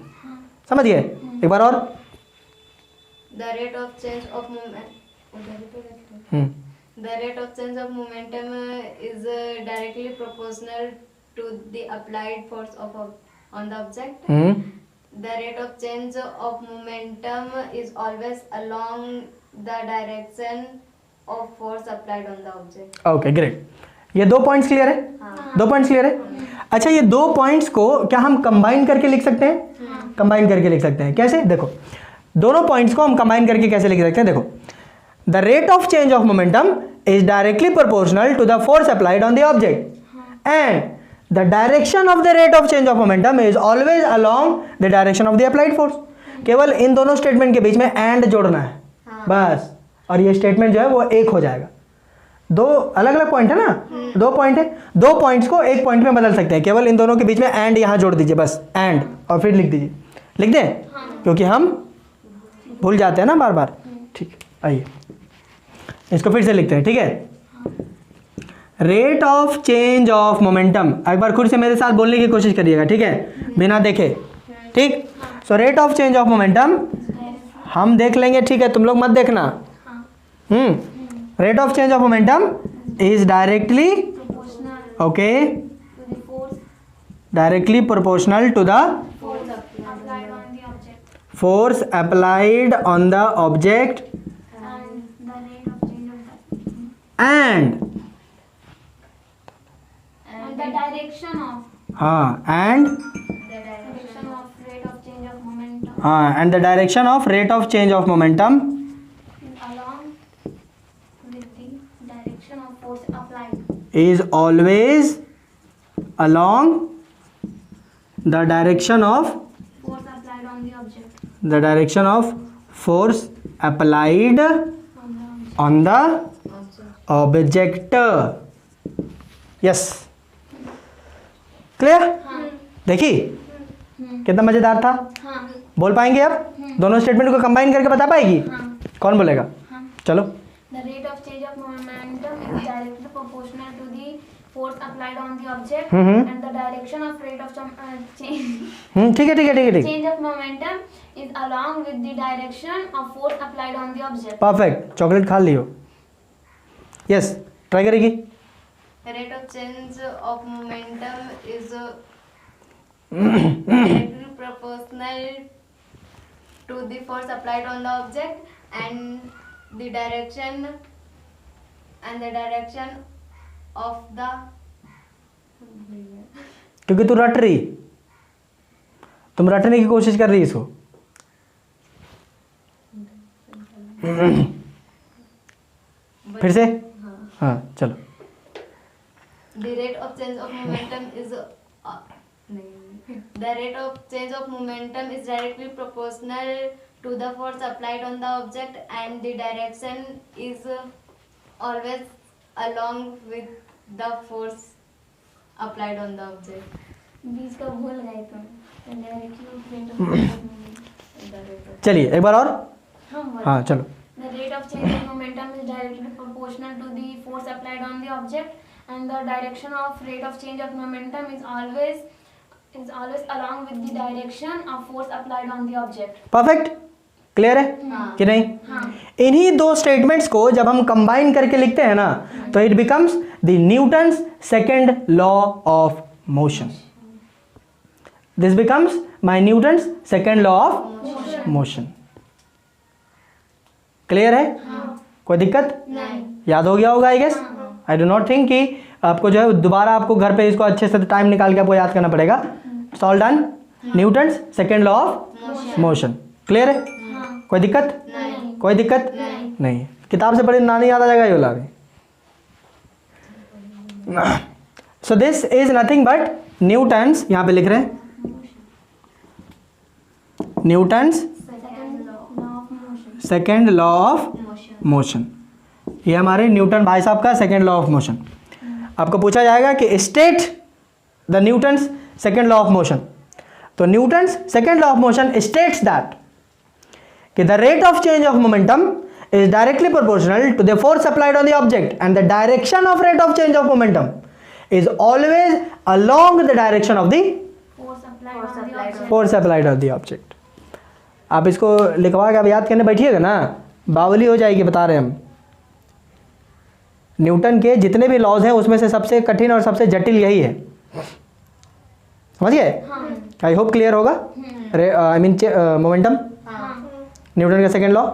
समझिए. एक बार और. The rate of change of The rate of change of momentum is directly proportional to the applied force on the object. The rate of change of momentum is always along the direction of force applied on the object. Okay great. ये 2 पॉइंट्स क्लियर है? हाँ. 2 पॉइंट्स क्लियर है. अच्छा ये 2 पॉइंट्स को क्या हम कंबाइन करके लिख सकते हैं? कंबाइन करके लिख सकते हैं. कैसे? देखो दोनों पॉइंट्स को हम कंबाइन करके कैसे लिख सकते हैं. देखो the rate of change of momentum is directly proportional to the force applied on the object and the direction of the rate of change of momentum is always along the direction of the applied force. केवल इन दोनों स्टेटमेंट के बीच में एंड जोड़ना है. बस. और ये स्टेटमेंट जो है वो एक हो जाएगा. 2 अलग अलग पॉइंट है ना, 2 पॉइंट है. 2 पॉइंट्स को एक पॉइंट में बदल सकते हैं. केवल इन दोनों के बीच में एंड यहाँ जोड़ दीजिए बस. एंड और फिर लिख दीजिए. लिख दें क्योंकि हम भूल जाते हैं ना बार बार. ठीक. आइए इसको फिर से लिखते हैं. ठीक है. Rate of change of momentum. एक बार खुद से मेरे साथ बोलने की कोशिश करिएगा. ठीक है, बिना देखे. ठीक. So rate of change of momentum हम देख लेंगे. ठीक है, तुम लोग मत देखना. Rate of change of momentum is directly proportional okay to the force directly proportional to the applied on the object force applied on the object and the rate of change of that and and the direction of हाँ and direction of rate of change of momentum हाँ and the direction of rate of change of momentum along with the direction of force applied is always along the direction of force applied on the object the direction of force applied on the object. on the object. yes clear. देखी कितना मजेदार था. हाँ बोल पाएंगे अब? दोनों स्टेटमेंट को कंबाइन करके बता पाएगी? हाँ कौन बोलेगा? हाँ चलो. The rate of change of momentum is directly proportional to the force applied on the object and the direction of rate of change ठीक है ठीक है ठीक है ठीक. change of momentum is along with the direction of force applied on the object. Perfect. Chocolate खा लियो. यस ट्राई करेगी. Rate of change of momentum is directly proportional to the force applied on the object and the direction of the क्योंकि तू रट रही, तुम रटने की कोशिश कर रही इसको. फिर से हाँ चलो. The rate of change of momentum is the rate of change of momentum is directly proportional to the force applied on the object, and the direction is always along with the force applied on the object. बीच का भूल गए तुम डायरेक्टली चलिए एक बार और। हाँ चलो। The rate of change of momentum is directly proportional to the force applied on the object, and the direction of rate of change of momentum is always along with the direction of force applied on the object. Perfect, clear है कि नहीं? इन्हीं दो स्टेटमेंट्स को जब हम कंबाइन करके लिखते हैं ना तो it becomes the Newton's second law of motion. This becomes my Newton's second law of motion. Clear है? कोई दिक्कत? याद हो गया होगा I guess. I do not think कि आपको जो है दोबारा आपको घर पे इसको अच्छे से टाइम निकाल के आपको याद करना पड़ेगा। It's all done. Newton's second law of motion. Clear है? कोई दिक्कत? कोई दिक्कत नहीं। किताब से पढ़े ना नहीं याद आ जाएगा ये वाला भी। So this is nothing but Newton's, यहाँ पे लिख रहे हैं Newton's second law of motion. ये हमारे न्यूटन भाई साहब का सेकेंड लॉ ऑफ मोशन। आपको पूछा जाएगा कि state the Newton's second law of motion. तो Newton's second law of motion states that कि the rate of change of momentum is directly proportional to the force applied on the object, and the direction of rate of change of momentum is always along the direction of the force applied on the object. आप इसको लिखवा के आप याद करने बैठिएगा ना, बावली हो जाएगी। बता रहे हैं हम न्यूटन के जितने भी लॉज हैं उसमें से सबसे कठिन और सबसे जटिल यही है। समझ गए? आई होप क्लियर होगा। आई मीन मोमेंटम, न्यूटन का सेकेंड लॉ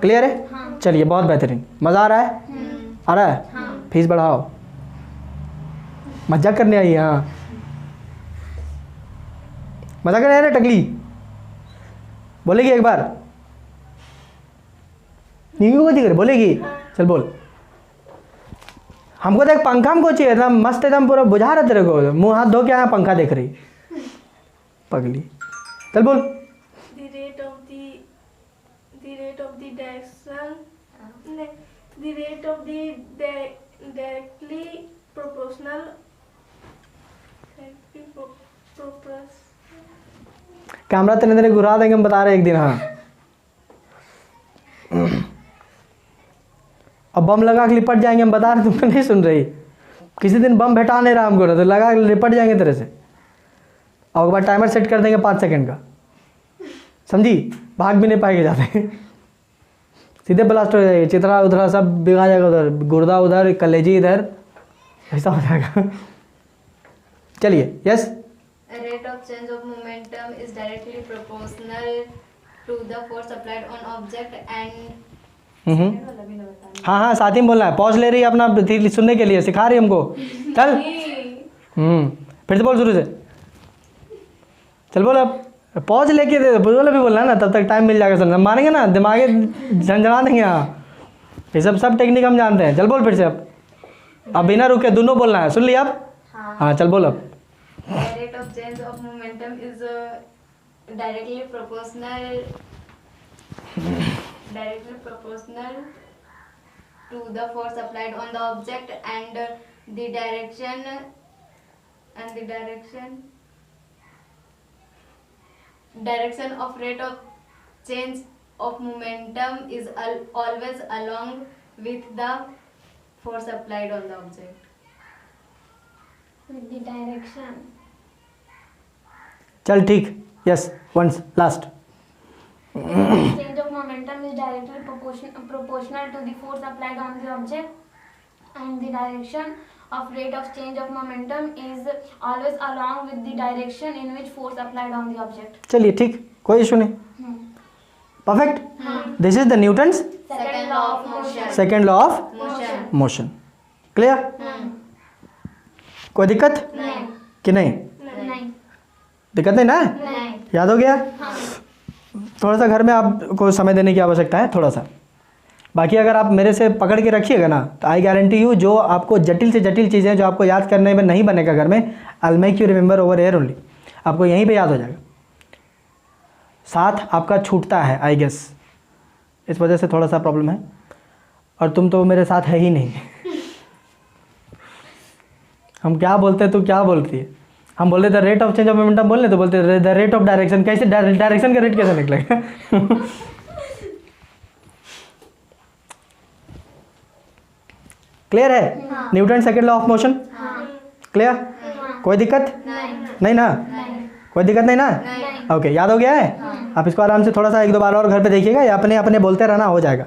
क्लियर है? चलिए बहुत बेहतरीन। मज़ा आ रहा है? आ रहा है? फीस बढ़ाओ, मजाक करने आई। हाँ मजाक करने आ रहे टकली, बोलेगी एक बार? नींबू को दिख रहे बोलेगी? चल बोल। हमको देख पंखा हमको चाहिए एकदम मस्त, एकदम पूरा बुझा रहा तेरे को, मुंह हाथ धो के यहाँ पंखा देख रही पगली। चल बोल। The rate of the directly proportional camera तेरे तेरे घुरा देंगे हम, बता रहे एक दिन। हाँ अब बम लगा के लिपट जाएंगे हम, बता रहे, तुम नहीं सुन रही। किसी दिन बम भेटा नहीं रहा हमको ना, तो लगा के लिपट जाएंगे तेरे से। और एक बार टाइमर सेट कर देंगे 5 सेकंड का, समझी? भाग भी नहीं पाएंगे जाते, सीधे ब्लास्ट हो जाएगी। चित्रा उधरा सब बिगा जाएगा, उधर गुर्दा उधर, कलेजी इधर, ऐसा हो जाएगा। चलिए yes. Rate of change of momentum is directly proportional to the force applied on object and हाँ हाँ साथ ही में बोलना है। पॉज ले रही है अपना सुनने के लिए, सिखा रही है हमको। चल फिर से बोल शुरू से। चल बोल अब, पॉज लेके दे, बोला भी बोलना है ना, तब तक टाइम मिल जाएगा सुनना। मानेंगे ना, दिमागे झंझना देंगे। हाँ ये सब टेक्निक हम जानते हैं। चल बोल फिर से अब बिना रुके दोनों बोलना है। सुन लिया अब? हाँ चल बोल अब। The rate of change of momentum is directly proportional to the force applied on the object, and the direction of rate of change of momentum is always along with the force applied on the object. With the direction. चल ठीक, yes once last. Change of momentum is directly proportional to the force applied on the object, and the direction of rate of change of momentum is always along with the direction in which force applied on the object. चलिए ठीक, कोई इशू नहीं। Perfect. This is the Newton's Second law of motion. Second law of motion. Clear? कोई दिक्कत नहीं। कि नहीं? नहीं। दिक्कत नहीं ना? नहीं। याद हो गया? थोड़ा सा घर में आपको समय देने की आवश्यकता है, थोड़ा सा बाकी अगर आप मेरे से पकड़ के रखिएगा ना तो आई गारंटी यू जो आपको जटिल से जटिल चीज़ें जो आपको याद करने में नहीं बनेगा घर में, I make you remember over air only, आपको यहीं पे याद हो जाएगा। साथ आपका छूटता है आई गेस, इस वजह से थोड़ा सा प्रॉब्लम है, और तुम तो मेरे साथ है ही नहीं। हम क्या बोलते हैं, तू क्या बोलती है? हम बोलते the rate of change of momentum बोलने तो बोलते द रेट ऑफ डायरेक्शन, कैसे डायरेक्शन का रेट कैसे निकलेगा? क्लियर है? Newton second law of motion clear? कोई दिक्कत नहीं ना? कोई दिक्कत नहीं ना? ओके, याद हो गया है? आप इसको आराम से थोड़ा सा एक दो बार और घर पे देखिएगा, या अपने अपने बोलते रहना, हो जाएगा।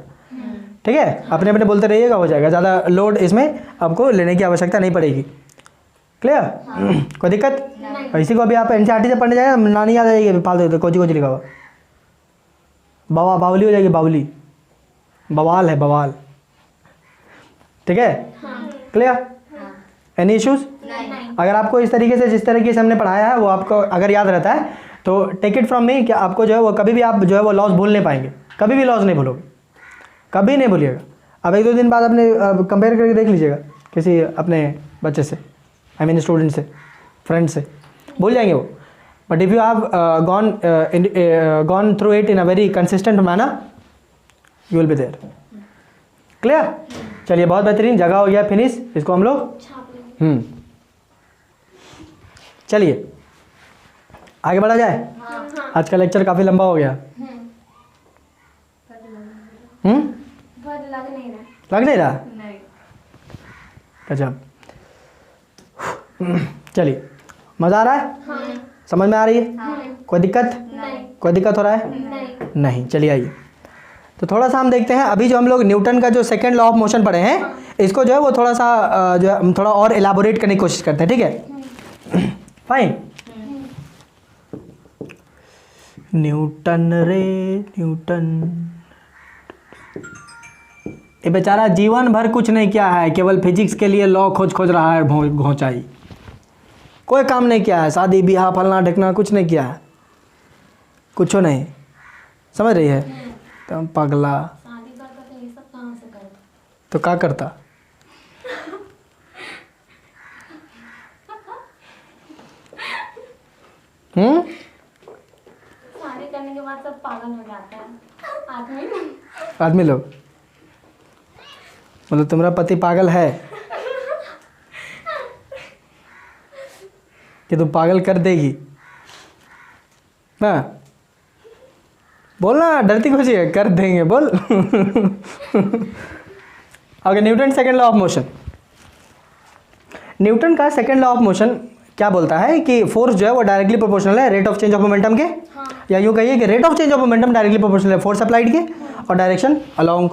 ठीक है, अपने अपने बोलते रहिएगा, हो जाएगा। ज़्यादा लोड इसमें आपको लेने की आवश्यकता नहीं पड़ेगी। क्लियर? कोई दिक्कत? इसी को अभी आप एनसीईआरटी से पढ़ने जाएगा, नानी याद आ जाएगी, फालतू कोची कोची लिखा हुआ, बावली हो जाएगी, बावली, बवाल है, बवाल। ठीक है? क्लियर? Any issues? अगर आपको इस तरीके से, जिस तरीके से हमने पढ़ाया है, वो आपको अगर याद रहता है तो टेक इट फ्रॉम मी कि आपको जो है वो कभी भी आप जो है वो लॉस भूल नहीं पाएंगे, कभी भी लॉस नहीं भूलोगे, कभी नहीं भूलिएगा। अब एक दो दिन बाद अपने कंपेयर करके देख लीजिएगा किसी अपने बच्चे से, आई मीन स्टूडेंट से, फ्रेंड से, भूल जाएंगे वो। But if you have gone through it in a very consistent manner, you will be there. Clear? चलिए, बहुत बेहतरीन, जगह हो गया फिनिश, इसको हम लोग चलिए आगे बढ़ा जाए। आज का लेक्चर काफ़ी लंबा हो गया। बहुत लग नहीं रहा। लग नहीं रहा? नहीं। अच्छा, चलिए, मज़ा आ रहा है? समझ में आ रही है? कोई दिक्कत? कोई दिक्कत हो रहा है? नहीं। चलिए आइए, तो थोड़ा सा हम देखते हैं। अभी जो हम लोग न्यूटन का जो सेकेंड लॉ ऑफ मोशन पढ़े हैं, इसको जो है वो थोड़ा सा जो है थोड़ा और एलाबोरेट करने की कोशिश करते हैं। ठीक है? फाइन। न्यूटन रे न्यूटन, ये बेचारा जीवन भर कुछ नहीं किया है, केवल फिजिक्स के लिए लॉ खोज रहा है, घोंचाई, कोई काम नहीं किया है, शादी ब्याह फलना ढिकना कुछ नहीं किया है, कुछ नहीं। समझ रही है? तो पगला शादी करता तो ये सब कहाँ से करता? तो क्या करता? शादी करने के बाद सब पागल हो जाता है आदमी। आदमी लोग, मतलब तुम्हारा पति पागल है कि तुम पागल कर देगी ना? बोलना, डरती खुशी है, कर देंगे, बोल। Okay, Newton second law of motion. Newton का सेकेंड लॉ ऑफ मोशन क्या बोलता है कि फोर्स जो है वो डायरेक्टली प्रोपोर्शनल है rate of change of momentum के, या यूँ कहिए कि rate of change of momentum directly proportional है फोर्स अप्लाइड के और डायरेक्शन अलोंग।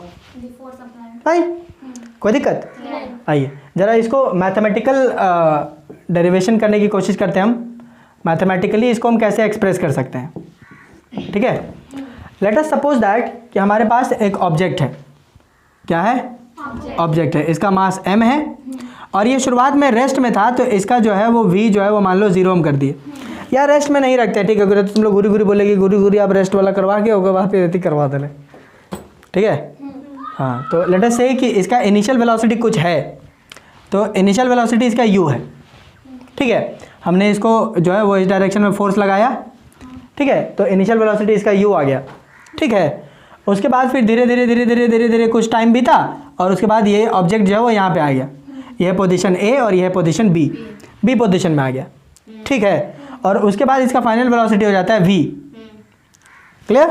कोई दिक्कत? आइए ज़रा इसको मैथमेटिकल डेरिवेशन करने की कोशिश करते हैं हम। मैथमेटिकली इसको हम कैसे एक्सप्रेस कर सकते हैं? ठीक है, लेट अस सपोज दैट कि हमारे पास एक ऑब्जेक्ट है। क्या है? ऑब्जेक्ट है, इसका मास m है और ये शुरुआत में रेस्ट में था, तो इसका जो है वो v जो है वो मान लो 0 हम कर दिए। या रेस्ट में नहीं रखते, ठीक है, अगर तुम लोग घुरी घुरी बोलेगी, घुरी घुरी आप रेस्ट वाला करवा के होगा वहाँ पे करवा देने। ठीक है? हाँ, तो लेट अस से कि इसका इनिशियल वेलोसिटी कुछ है, तो इनिशियल वेलोसिटी इसका u है। ठीक है, हमने इसको जो है वो इस डायरेक्शन में फोर्स लगाया। ठीक है, तो इनिशियल वेलोसिटी इसका u आ गया। ठीक है, उसके बाद फिर धीरे धीरे धीरे धीरे धीरे धीरे कुछ टाइम बीता और उसके बाद ये ऑब्जेक्ट जो है वो यहाँ पे आ गया। यह पोजीशन A और यह पोजीशन B पोजीशन में आ गया। ठीक है, और उसके बाद इसका फाइनल वेलोसिटी हो जाता है v। Clear?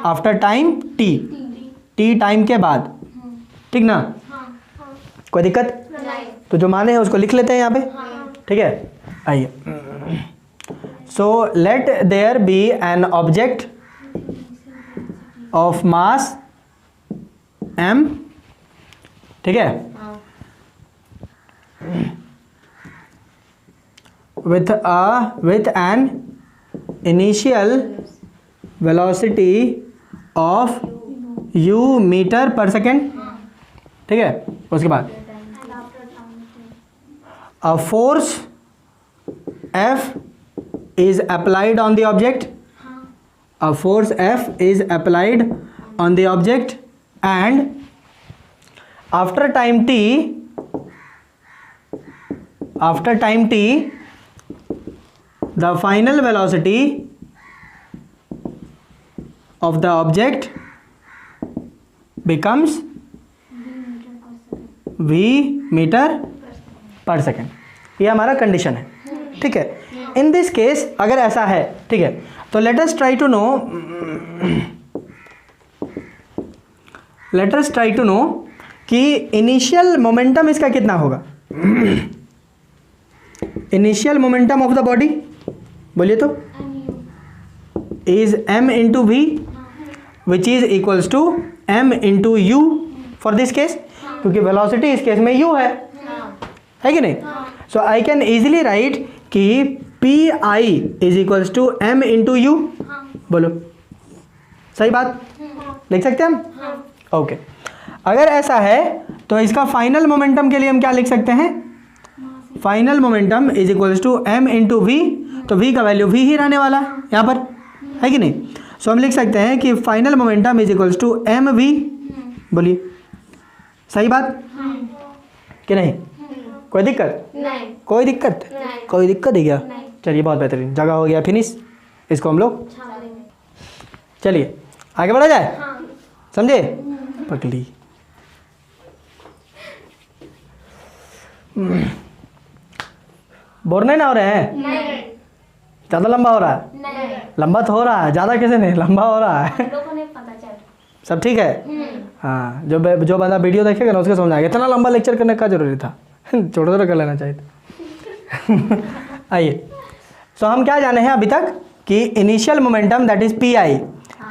After time t time के बाद। ठीक ना? कोई दिक्कत? तो जो माने हैं उसको लिख लेते हैं यहाँ पे। ठीक है, आइए। So let there be an object of mass m। ठीक है, with an initial velocity of u metre per second. ठीक है, उसके बाद a force F is applied on the object, a force F is applied on the object and after time t the final velocity of the object becomes v metre per second. ये हमारा कंडीशन है, ठीक है। इन दिस केस अगर ऐसा है, ठीक है, तो let us try to know कि इनिशियल मोमेंटम इसका कितना होगा। Initial momentum of the body बोलिए तो is m into V which is equals to m into U for this case, क्योंकि वेलोसिटी इस केस में u है कि नहीं। So I can easily write कि P I is equals to m into U. बोलो सही बात, लिख सकते हैं हम? ओके अगर ऐसा है तो इसका फाइनल मोमेंटम के लिए हम क्या लिख सकते हैं? Final momentum is equals to m into V, तो v का वैल्यू v ही रहने वाला है यहाँ पर, है कि नहीं। सो हम लिख सकते हैं कि final momentum is equals to M V. बोलिए सही बात कि नहीं? कोई दिक्कत? नहीं। कोई दिक्कत? नहीं। कोई दिक्कत है क्या? नहीं। चलिए बहुत बेहतरीन, जगह हो गया फिनिश, इसको हम लोग छाप देंगे। चलिए आगे बढ़ा जाए, हाँ। समझे? पकड़ी बोर नहीं ना हो रहे हैं? नहीं। ज़्यादा लंबा हो रहा है? नहीं। लंबा तो हो रहा है, ज़्यादा कैसे नहीं, लंबा हो रहा है। हम लोगों को नहीं पता चल। सब ठीक है? हाँ, जो बंदा वीडियो देखेगा ना उसको समझ आएगा, इतना लंबा लेक्चर करने का जरूरी था। छोटा छोटा कर लेना चाहिए था। आइए, सो हम क्या जाने हैं अभी तक कि initial momentum that is P I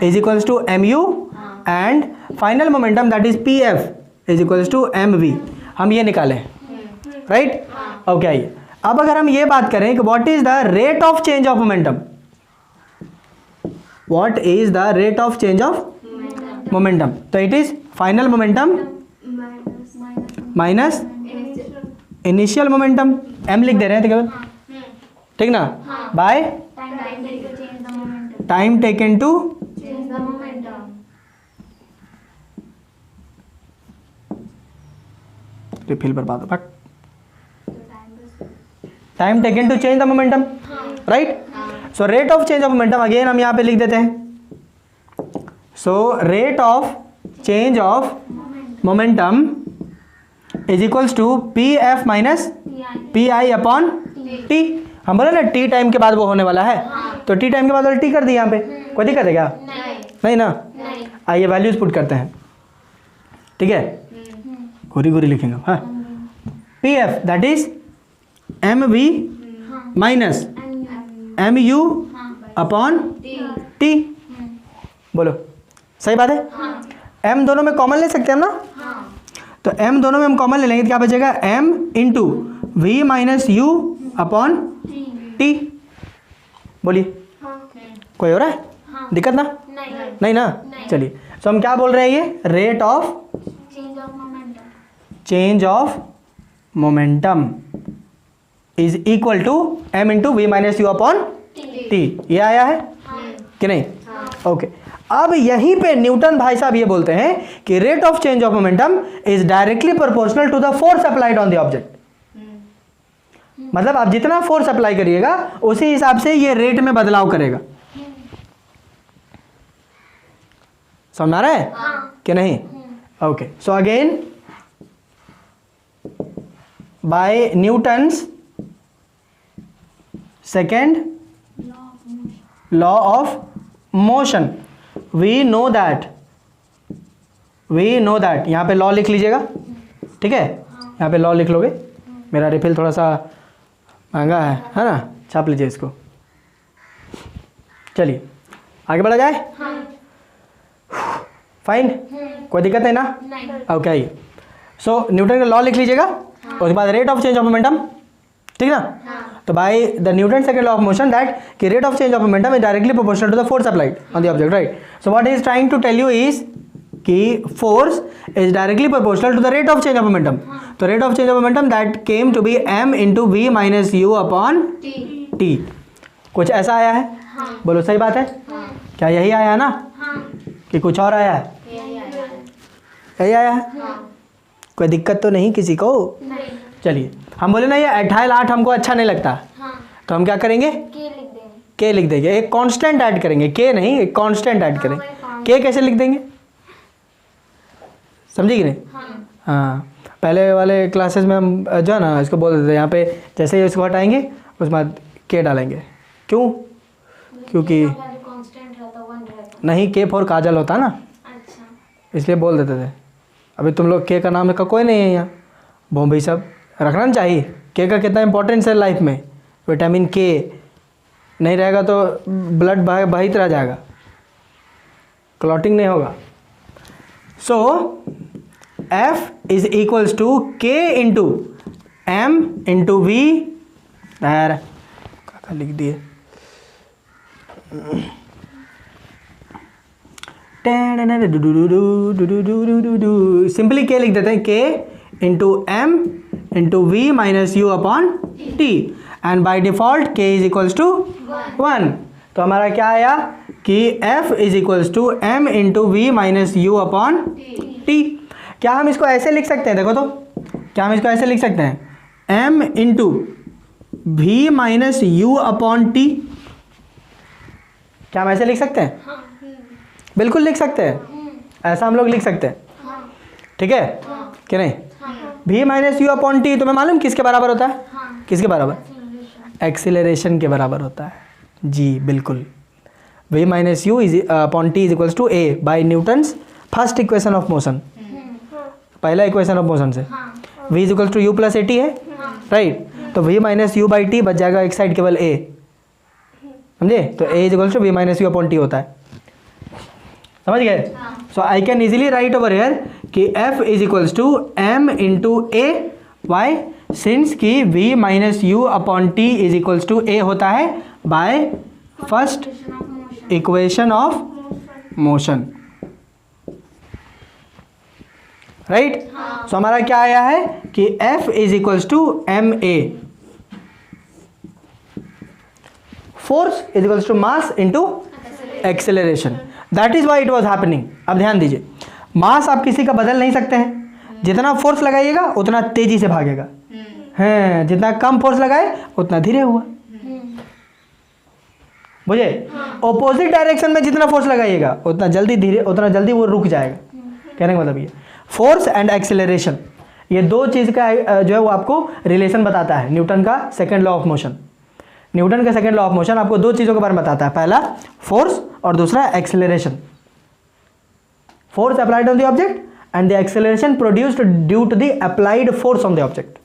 is equals to M U and final momentum that is P F is equals to M V, हम ये निकालें, राइट? ओके आइए, अब अगर हम ये बात करें कि what is the rate of change of momentum, what is the rate of change of momentum, तो it is final momentum minus initial momentum, m लिख दे रहे हैं केवल, ठीक ना, by time taken to refill पर बात, time taken to change the momentum, right? So rate of change of momentum again हम यहाँ पे लिख देते हैं। So rate of change of momentum is equals to P F minus P I upon T. हम बोले ना टी टाइम के बाद वो होने वाला है, तो टी टाइम के बाद टी कर दी यहाँ पे, कोई दिक्कत है क्या? नहीं ना। आइए वैल्यूज पुट करते हैं, ठीक है, गोरी गोरी लिखेंगे। हाँ, P F that is M V minus M U upon T. बोलो सही बात है? m दोनों में कॉमन ले सकते हैं हम ना, तो m दोनों में हम कॉमन ले लेंगे तो क्या बचेगा? m into V minus you upon T. बोलिए कोई हो रहा है? दिक्कत ना? नहीं ना? चलिए, तो हम क्या बोल रहे हैं? ये rate of change of momentum is equal to m into V minus you upon T. ये आया है कि नहीं? ओके, अब यहीं पे न्यूटन भाई साहब ये बोलते हैं कि rate of change of momentum is directly proportional to the force applied on the object. मतलब आप जितना फोर्स अप्लाई करिएगा उसी हिसाब से ये रेट में बदलाव करेगा। समझ आ रहा है कि नहीं? Okay, so again by Newton's second law of motion we know that यहाँ पे लॉ लिख लीजिएगा, ठीक है? यहाँ पे लॉ लिख लोगे, मेरा रिफिल थोड़ा सा महंगा है ना, छाप लीजिए इसको। चलिए आगे बढ़ा जाए। फाइन, कोई दिक्कत है ना? ओके आइए, सो न्यूटन का लॉ लिख लीजिएगा, उसके बाद rate of change of momentum, ठीक ना? तो by the Newton second law of motion that कि rate of change of momentum is directly proportional to the force applied on the object, right? So what is trying to tell you is कि force is directly proportional to the rate of change of momentum. तो rate of change of momentum that came to be m into V minus you upon T. कुछ ऐसा आया है? बोलो सही बात है? क्या यही आया है ना कि कुछ और आया है? यही आया है। कोई दिक्कत तो नहीं किसी को? नहीं। चलिए, हम बोले ना ये एथाइल 8 हमको अच्छा नहीं लगता, हाँ, तो हम क्या करेंगे? के लिख देंगे। के लिख देंगे, एक कांस्टेंट ऐड करेंगे, के नहीं एक कांस्टेंट ऐड करेंगे। के कैसे लिख देंगे, समझे कि नहीं? हाँ, हाँ, पहले वाले क्लासेस में हम जो है ना इसको बोल देते थे, यहाँ पे जैसे ही इसको हटाएंगे उसके बाद के डालेंगे। क्यों? क्योंकि कांस्टेंट रहता 1 रहता। नहीं, के फॉर काजल होता ना, अच्छा, इसलिए बोल देते थे। अभी तुम लोग के का नाम का कोई नहीं है यहाँ, भाई सब रखना चाहिए। के का कितना इंपॉर्टेंस है लाइफ में, विटामिन के नहीं रहेगा तो ब्लड बहित रह जाएगा, क्लॉटिंग नहीं होगा। So F is equals to K into M into V, क्या लिख दिए, सिंपली के लिख देते हैं, K into M into V minus you upon T, and by default K is equals to 1। तो हमारा क्या आया कि F is equals to M into V minus you upon T. क्या हम इसको ऐसे लिख सकते हैं? देखो तो, क्या हम इसको ऐसे लिख सकते हैं? m into V minus you upon T. क्या हम ऐसे लिख सकते हैं? हाँ, बिल्कुल लिख सकते हैं, ऐसा हम लोग लिख सकते हैं, हाँ, ठीक है कि नहीं? हाँ, v minus you upon T तुम्हें मालूम किसके बराबर होता है? हाँ, किसके बराबर? acceleration। एक्सीलरेशन के बराबर होता है जी, बिल्कुल। v minus u is upon t is equals to a by Newton's first equation of motion, पहला इक्वेशन ऑफ मोशन से। हाँ, v is equals to u plus a t है, राइट? तो v minus u by t बच जाएगा एक साइड केवल a, समझे? तो a is equals to v minus you upon t होता है, समझ गए? So I can easily write over here कि f is equals to m into a, why? Since कि v minus you upon t is equals to a होता है by first Equation of motion। Equation of motion, right? So हमारा क्या आया है कि F is equals to M a, force is equals to mass into acceleration. That is why it was happening. अब ध्यान दीजिए, मास आप किसी का बदल नहीं सकते हैं, जितना फोर्स लगाइएगा उतना तेजी से भागेगा, हैं जितना कम फोर्स लगाए उतना धीरे हुआ, बुझे? ऑपोजिट डायरेक्शन में जितना फोर्स लगाइएगा उतना जल्दी वो रुक जाएगा। कहने का मतलब ये फोर्स एंड एक्सेलरेशन, ये दो चीज़ का जो है वो आपको रिलेशन बताता है। न्यूटन का second law of motion, Newton का सेकंड लॉ ऑफ मोशन आपको दो चीज़ों के बारे में बताता है, पहला फोर्स और दूसरा acceleration. Force applied on the object and the acceleration produced due to the applied force on the object,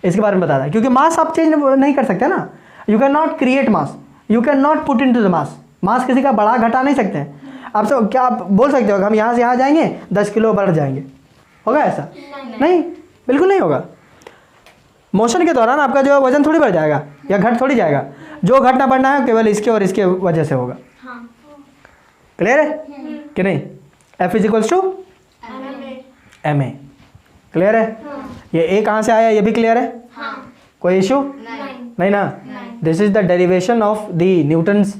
इसके बारे में बताता है। क्योंकि मास आप चेंज नहीं कर सकते ना, you can not create mass, you can not put in to the mass, mass किसी का बढ़ा घटा नहीं सकते हैं। आप सब क्या आप बोल सकते हो हम यहाँ से यहाँ जाएंगे 10 किलो बढ़ जाएंगे, होगा ऐसा? नहीं, बिल्कुल नहीं होगा। मोशन के दौरान आपका जो है वजन थोड़ी बढ़ जाएगा या घट थोड़ी जाएगा, जो घटना बढ़ना है केवल इसके और इसके वजह से होगा। क्लियर है कि नहीं? F is equals to M A, clear है? ये ए कहाँ से आया ये भी क्लियर है? कोई इशू नहीं ना? This is the derivation of the Newton's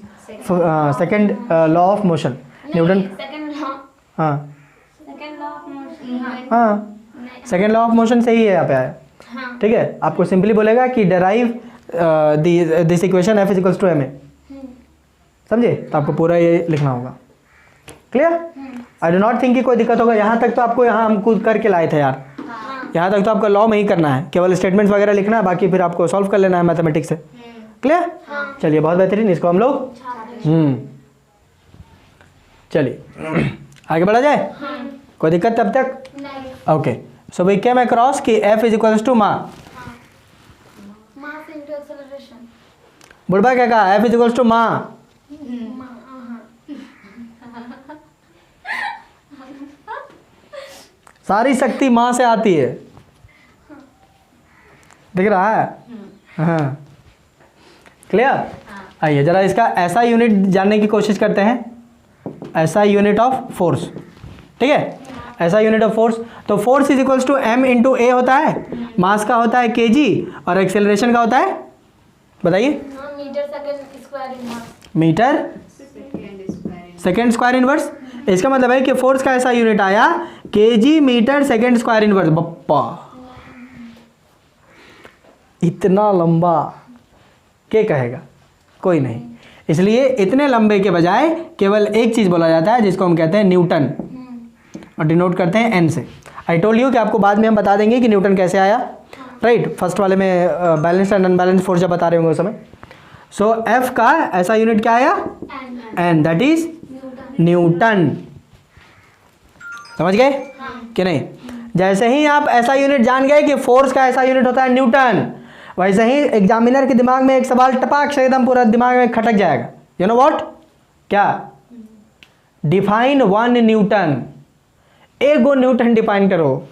second law of motion. Newton हाँ हाँ सेकेंड लॉ ऑफ मोशन से ही है यहाँ पे आया, ठीक है? आपको सिंपली बोलेगा कि derive this equation F is equals to M A, समझे? तो आपको पूरा ये लिखना होगा। Clear? I do not think कि कोई दिक्कत होगा। यहाँ तक तो आपको यहाँ हम खुद करके लाए थे यार, यहाँ तक तो आपका लॉ में ही करना है, केवल स्टेटमेंट्स वगैरह लिखना है, बाकी फिर आपको सॉल्व कर लेना है मैथमेटिक्स से। क्लियर? चलिए बहुत बेहतरीन, इसको हम लोग चलिए आगे बढ़ा जाए। कोई दिक्कत तब तक? Okay, so we came across कि F is equals to mass into acceleration. बुढ़बा क्या कहा? F इज इक्वल्स टू माँ, सारी शक्ति माँ से आती है, दिख रहा है? हाँ, क्लियर? आइए जरा इसका ऐसा यूनिट जानने की कोशिश करते हैं, ऐसा यूनिट ऑफ फोर्स, ठीक है? ऐसा यूनिट ऑफ फोर्स, तो force is equals to M into a होता है, मास का होता है केजी और एक्सेलरेशन का होता है, बताइए? Metre second square inverse. Metre second square inverse. इसका मतलब है कि फोर्स का ऐसा यूनिट आया KG metre second square inverse. बप्पा इतना लंबा क्या कहेगा, कोई नहीं। इसलिए इतने लंबे के बजाय केवल एक चीज़ बोला जाता है जिसको हम कहते हैं न्यूटन, और डिनोट करते हैं एन से। आई टोल्ड यू कि आपको बाद में हम बता देंगे कि न्यूटन कैसे आया, राइट। फर्स्ट वाले में बैलेंस एंड अनबैलेंस फोर्स जब बता रहे होंगे उस समय। सो एफ का ऐसा यूनिट क्या आया, एन, दैट इज न्यूटन। समझ गए कि नहीं? जैसे ही आप ऐसा यूनिट जान गए कि फोर्स का ऐसा यूनिट होता है न्यूटन, वैसे ही एग्जामिनर के दिमाग में एक सवाल टपाक से एकदम पूरा दिमाग में खटक जाएगा। यू नो व्हाट, क्या? Define 1 Newton. एक गो न्यूटन डिफाइन करो।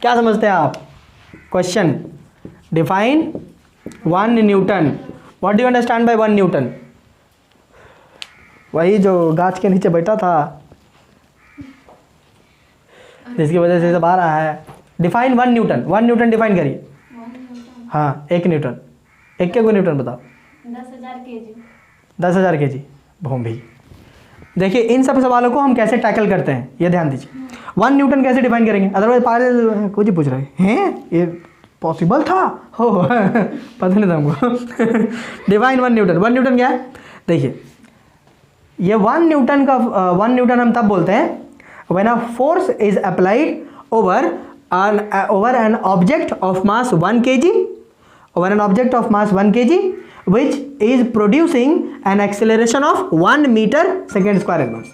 क्या समझते हैं आप? Question, define 1 Newton. What do you understand by 1 Newton? वही जो गाछ के नीचे बैठा था जिसकी वजह से सब आ रहा है। Define 1 Newton. 1 न्यूटन डिफाइन करिए। हाँ, 1 न्यूटन। एक के को न्यूटन बताओ। 10,000 केजी। 10,000 केजी। भूम भी। देखिए इन सब सवालों को हम कैसे टैकल करते हैं ये ध्यान दीजिए। 1 न्यूटन कैसे डिफाइन करेंगे? अदरवाइज पागल कुछ ही पूछ रहे हैं, ये पॉसिबल था हो पता नहीं था हमको। Define 1 Newton. 1 न्यूटन क्या है? देखिए ये 1 न्यूटन का 1 न्यूटन हम तब बोलते हैं when a force is applied over an object of mass 1 kg, over an object of mass 1 kg, which is producing an acceleration of 1 meter second square inverse।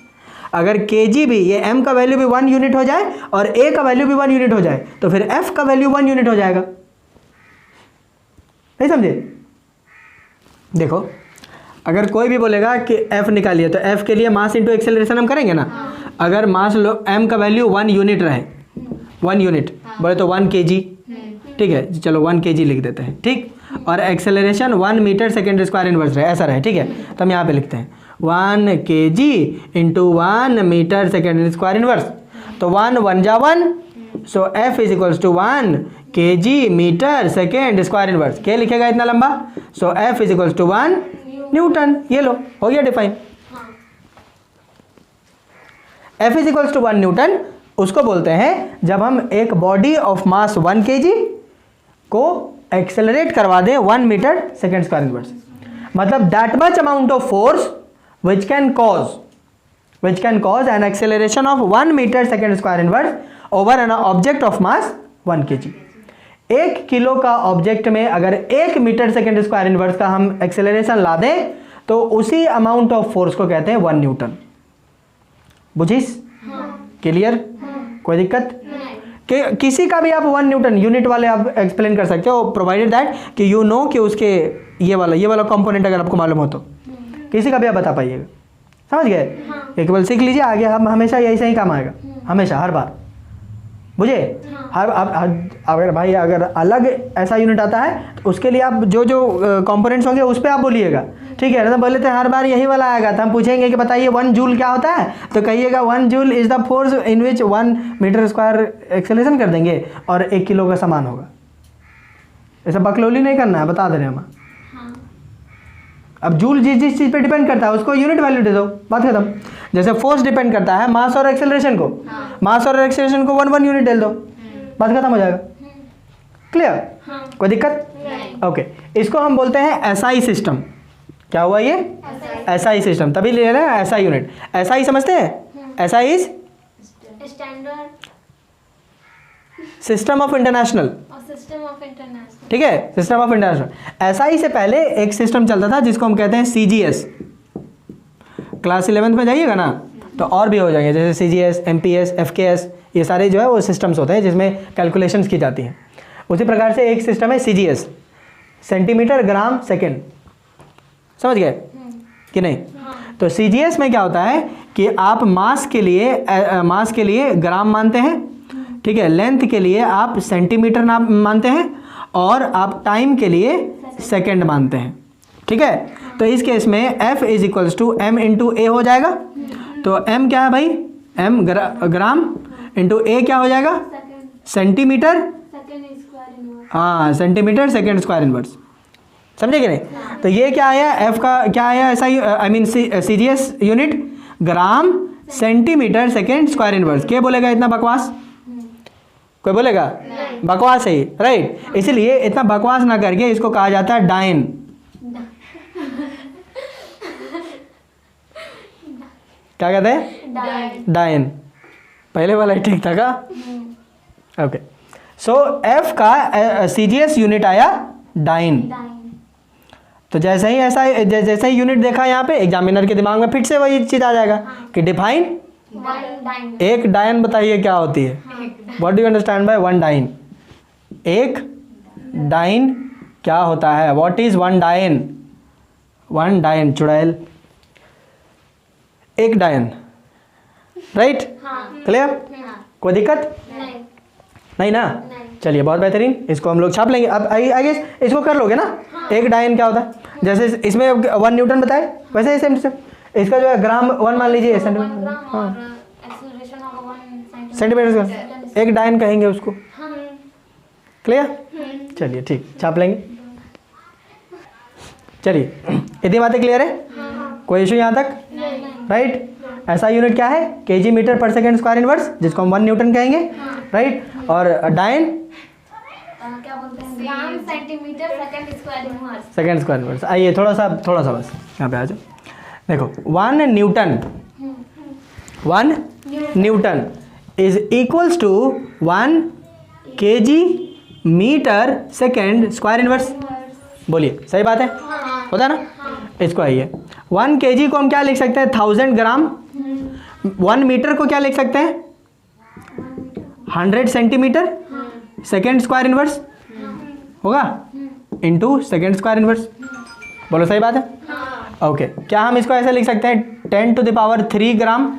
अगर kg भी, ये m का वैल्यू भी 1 यूनिट हो जाए और a का वैल्यू भी 1 यूनिट हो जाए तो फिर f का वैल्यू 1 यूनिट हो जाएगा। नहीं समझे? देखो अगर कोई भी बोलेगा कि f निकालिए तो f के लिए मास इंटू एक्सेलरेशन हम करेंगे ना। अगर मास लो m का वैल्यू 1 यूनिट रहे, 1 यूनिट बोले तो 1 kg, ठीक है, चलो 1 kg लिख देते हैं, ठीक। और acceleration 1 metre second square inverse रहे, ऐसा रहे, ठीक है। तो हम यहाँ पे लिखते हैं 1 kg into 1 metre second square inverse. तो 1 1 जा 1, so f is equals to 1 kg metre second square inverse. क्या लिखेगा इतना लंबा? So f is equals to 1 newton. ये लो, हो गया define. F is equals to 1 newton उसको बोलते हैं जब हम एक बॉडी ऑफ मास 1 kg को एक्सेलरेट करवा दें 1 मीटर सेकेंड स्क्वायर इनवर्स। मतलब that much amount of force which can cause an acceleration of 1 metre second square inverse over an object of mass 1 kg। 1 kilo का ऑब्जेक्ट में अगर 1 मीटर सेकेंड स्क्वायर इनवर्स का हम एक्सेलरेशन ला दें तो उसी अमाउंट ऑफ फोर्स को कहते हैं 1 न्यूटन। बुझिस? क्लियर? कोई दिक्कत? कि किसी का भी आप 1 न्यूटन यूनिट वाले आप एक्सप्लेन कर सकते हो, प्रोवाइडेड दैट कि यू नो कि उसके ये वाला कंपोनेंट अगर आपको मालूम हो तो किसी का भी आप बता पाइएगा। समझ गए? एक बार सीख लीजिए, आगे हम हमेशा ऐसा ही काम आएगा, हमेशा, हर बार। बुझे? अगर भाई अगर अलग ऐसा यूनिट आता है तो उसके लिए आप जो कंपोनेंट्स होंगे उस पर आप बोलिएगा, ठीक है ना। तो बोले थे हर बार यही वाला आएगा तो हम पूछेंगे कि बताइए 1 जूल क्या होता है, तो कहिएगा 1 joule is the force in which 1 metre square acceleration कर देंगे और 1 किलो का सामान होगा। ऐसा बकलौली नहीं करना है, बता दे रहे हैं हम। अब जूल जिस चीज़ पे डिपेंड करता है उसको यूनिट वैल्यू दे दो, बात खत्म। जैसे फोर्स डिपेंड करता है मास और एक्सेलरेशन को, मास और एक्सेलरेशन को 1 युनिट डाल दो, बात खत्म हो जाएगा। क्लियर? कोई दिक्कत? ओके, इसको हम बोलते हैं एसआई सिस्टम। क्या हुआ ये? एसआई सिस्टम, तभी ले रहे हैं एसआई यूनिट। एसआई समझते हैं? SI is standard system of international, system of international, ठीक है, सिस्टम ऑफ इंटरनेशनल। एसआई से पहले एक सिस्टम चलता था जिसको हम कहते हैं सीजीएस। क्लास 11th में जाइएगा ना तो और भी हो जाएंगे, जैसे सीजीएस, एमपीएस, एफकेएस, ये सारे जो है वो सिस्टम्स होते हैं जिसमें कैलकुलेशंस की जाती हैं। उसी प्रकार से एक सिस्टम है सीजीएस, सेंटीमीटर ग्राम सेकेंड। समझ गए कि नहीं? तो सीजीएस में क्या होता है कि आप मास के लिए ग्राम मानते हैं, ठीक है, लेंथ के लिए आप सेंटीमीटर मानते हैं और आप टाइम के लिए सेकंड मानते हैं, ठीक है। तो इस केस में F is equals to m into a हो जाएगा। तो m क्या है भाई? m ग्राम इंटू ए क्या हो जाएगा? सेंटीमीटर, हाँ, सेंटीमीटर सेकेंड स्क्वायर इनवर्स। समझे कि नहीं? तो ये क्या आया? F का क्या आया? ऐसा ही I mean CGS unit gram centimetre second square inverse. क्या बोलेगा इतना बकवास? कोई बोलेगा? बकवास है राइट। इसलिए इतना बकवास ना करके इसको कहा जाता है डायन। क्या कहते हैं? डायन। पहले वाला ठीक था का? ओके, सो एफ का सीजीएस यूनिट आया डाइन। तो जैसे ही यूनिट देखा यहाँ पे एग्जामिनर के दिमाग में फिर से वही चीज आ जाएगा कि डिफाइन एक डायन। बताइए क्या होती है? What do you understand by one dyne? एक डाइन क्या होता है? व्हाट इज वन डायन? वन डायन चुड़ैल, एक डायन, राइट? क्लियर? कोई दिक्कत नहीं ना? चलिए बहुत बेहतरीन, इसको हम लोग छाप लेंगे। अब आई गेस इसको कर लोगे ना? एक डायन क्या होता है? जैसे इसमें 1 न्यूटन बताए वैसे सेम सेम इसका जो है ग्राम 1 मान लीजिए सेंटीमीटर। हाँ सेंटीमीटर, एक डायन कहेंगे उसको। क्लियर? चलिए ठीक, छाप लेंगे। चलिए इतनी बातें क्लियर है? कोई इशू यहाँ तक? राइट। ऐसा यूनिट क्या है? KG metre per second square inverse, जिसको हम 1 न्यूटन कहेंगे, राइट। और डायन क्या बोलते हैं? Gram centimetre second square inverse. Second square inverse. आइए थोड़ा सा बस यहाँ पे आ जाओ। देखो 1 newton is equals to 1 KG metre second square inverse. बोलिए सही बात है? होता है ना? इसको आइए 1 केजी को हम क्या लिख सकते हैं? 1000 ग्राम। 1 मीटर को क्या लिख सकते हैं? 100 सेंटीमीटर सेकेंड स्क्वायर इनवर्स होगा इनटू सेकेंड स्क्वायर इनवर्स। बोलो सही बात है? ओके, क्या हम इसको ऐसे लिख सकते हैं? 10 to the power 3 gram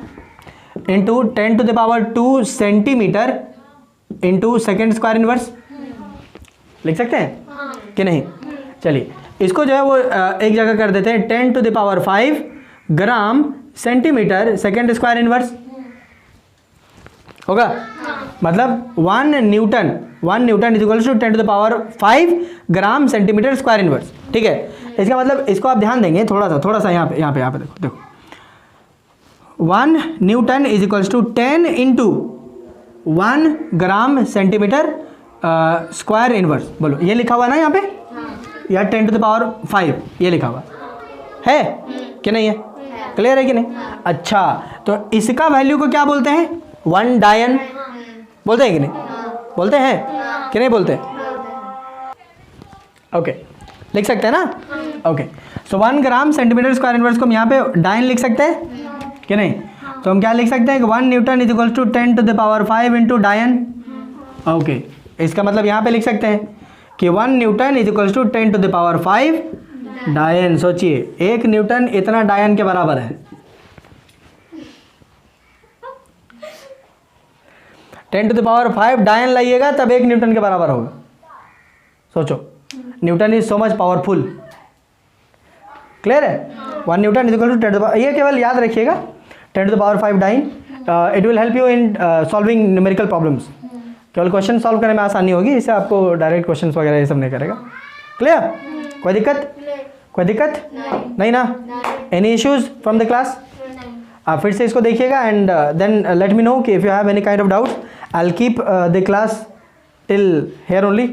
into 10 to the power 2 centimetre into second square inverse. लिख सकते हैं कि नहीं? चलिए इसको जो है वो एक जगह कर देते हैं 10 to the power 5 gram centimetre second square inverse होगा। मतलब 1 newton is equal to 10 to the power 5 gram centimetre square inverse. ठीक है, इसका मतलब इसको आप ध्यान देंगे थोड़ा सा यहाँ पे देखो 1 newton is equal to 10 into 1 gram centimetre square inverse. बोलो ये लिखा हुआ ना यहाँ पे, या 10 टू द पावर 5 ये लिखा हुआ है कि नहीं है? क्लियर है कि नहीं? अच्छा, तो इसका वैल्यू को क्या बोलते हैं? 1 डायन बोलते हैं कि नहीं? बोलते हैं कि नहीं बोलते? ओके, लिख सकते हैं ना? ओके, सो 1 ग्राम सेंटीमीटर स्क्वायर इनवर्स को हम यहाँ पे डायन लिख सकते हैं कि नहीं? तो हम क्या लिख सकते हैं कि 1 newton is equal to 10 to the power 5 into dyne. Okay, इसका मतलब यहाँ पे लिख सकते हैं कि 1 newton is equal to 10 to the power 5 dyne. सोचिए 1 न्यूटन इतना डायन के बराबर है। 10 टू द पावर 5 डायन लाइएगा तब 1 न्यूटन के बराबर होगा। सोचो, newton is so much powerful. Clear है? 1 newton is equal to 10 to the power, ये केवल याद रखिएगा 10 to the power 5 dyne. It will help you in solving numerical problems. केवल क्वेश्चन सॉल्व करने में आसानी होगी, इससे आपको डायरेक्ट क्वेश्चन वगैरह ये सब नहीं करेगा। क्लियर? कोई दिक्कत नहीं ना? Any issues from the class? आप फिर से इसको देखिएगा and then let me know कि if you have any kind of doubts I will keep the class till here only.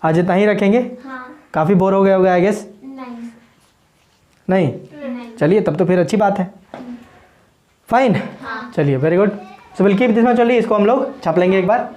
आज इतना ही रखेंगे। काफ़ी बोर हो गया होगा आई गेस। नहीं? चलिए तब तो फिर अच्छी बात है। फाइन, चलिए very good. So will keep this much only. इसको हम लोग छाप लेंगे एक बार।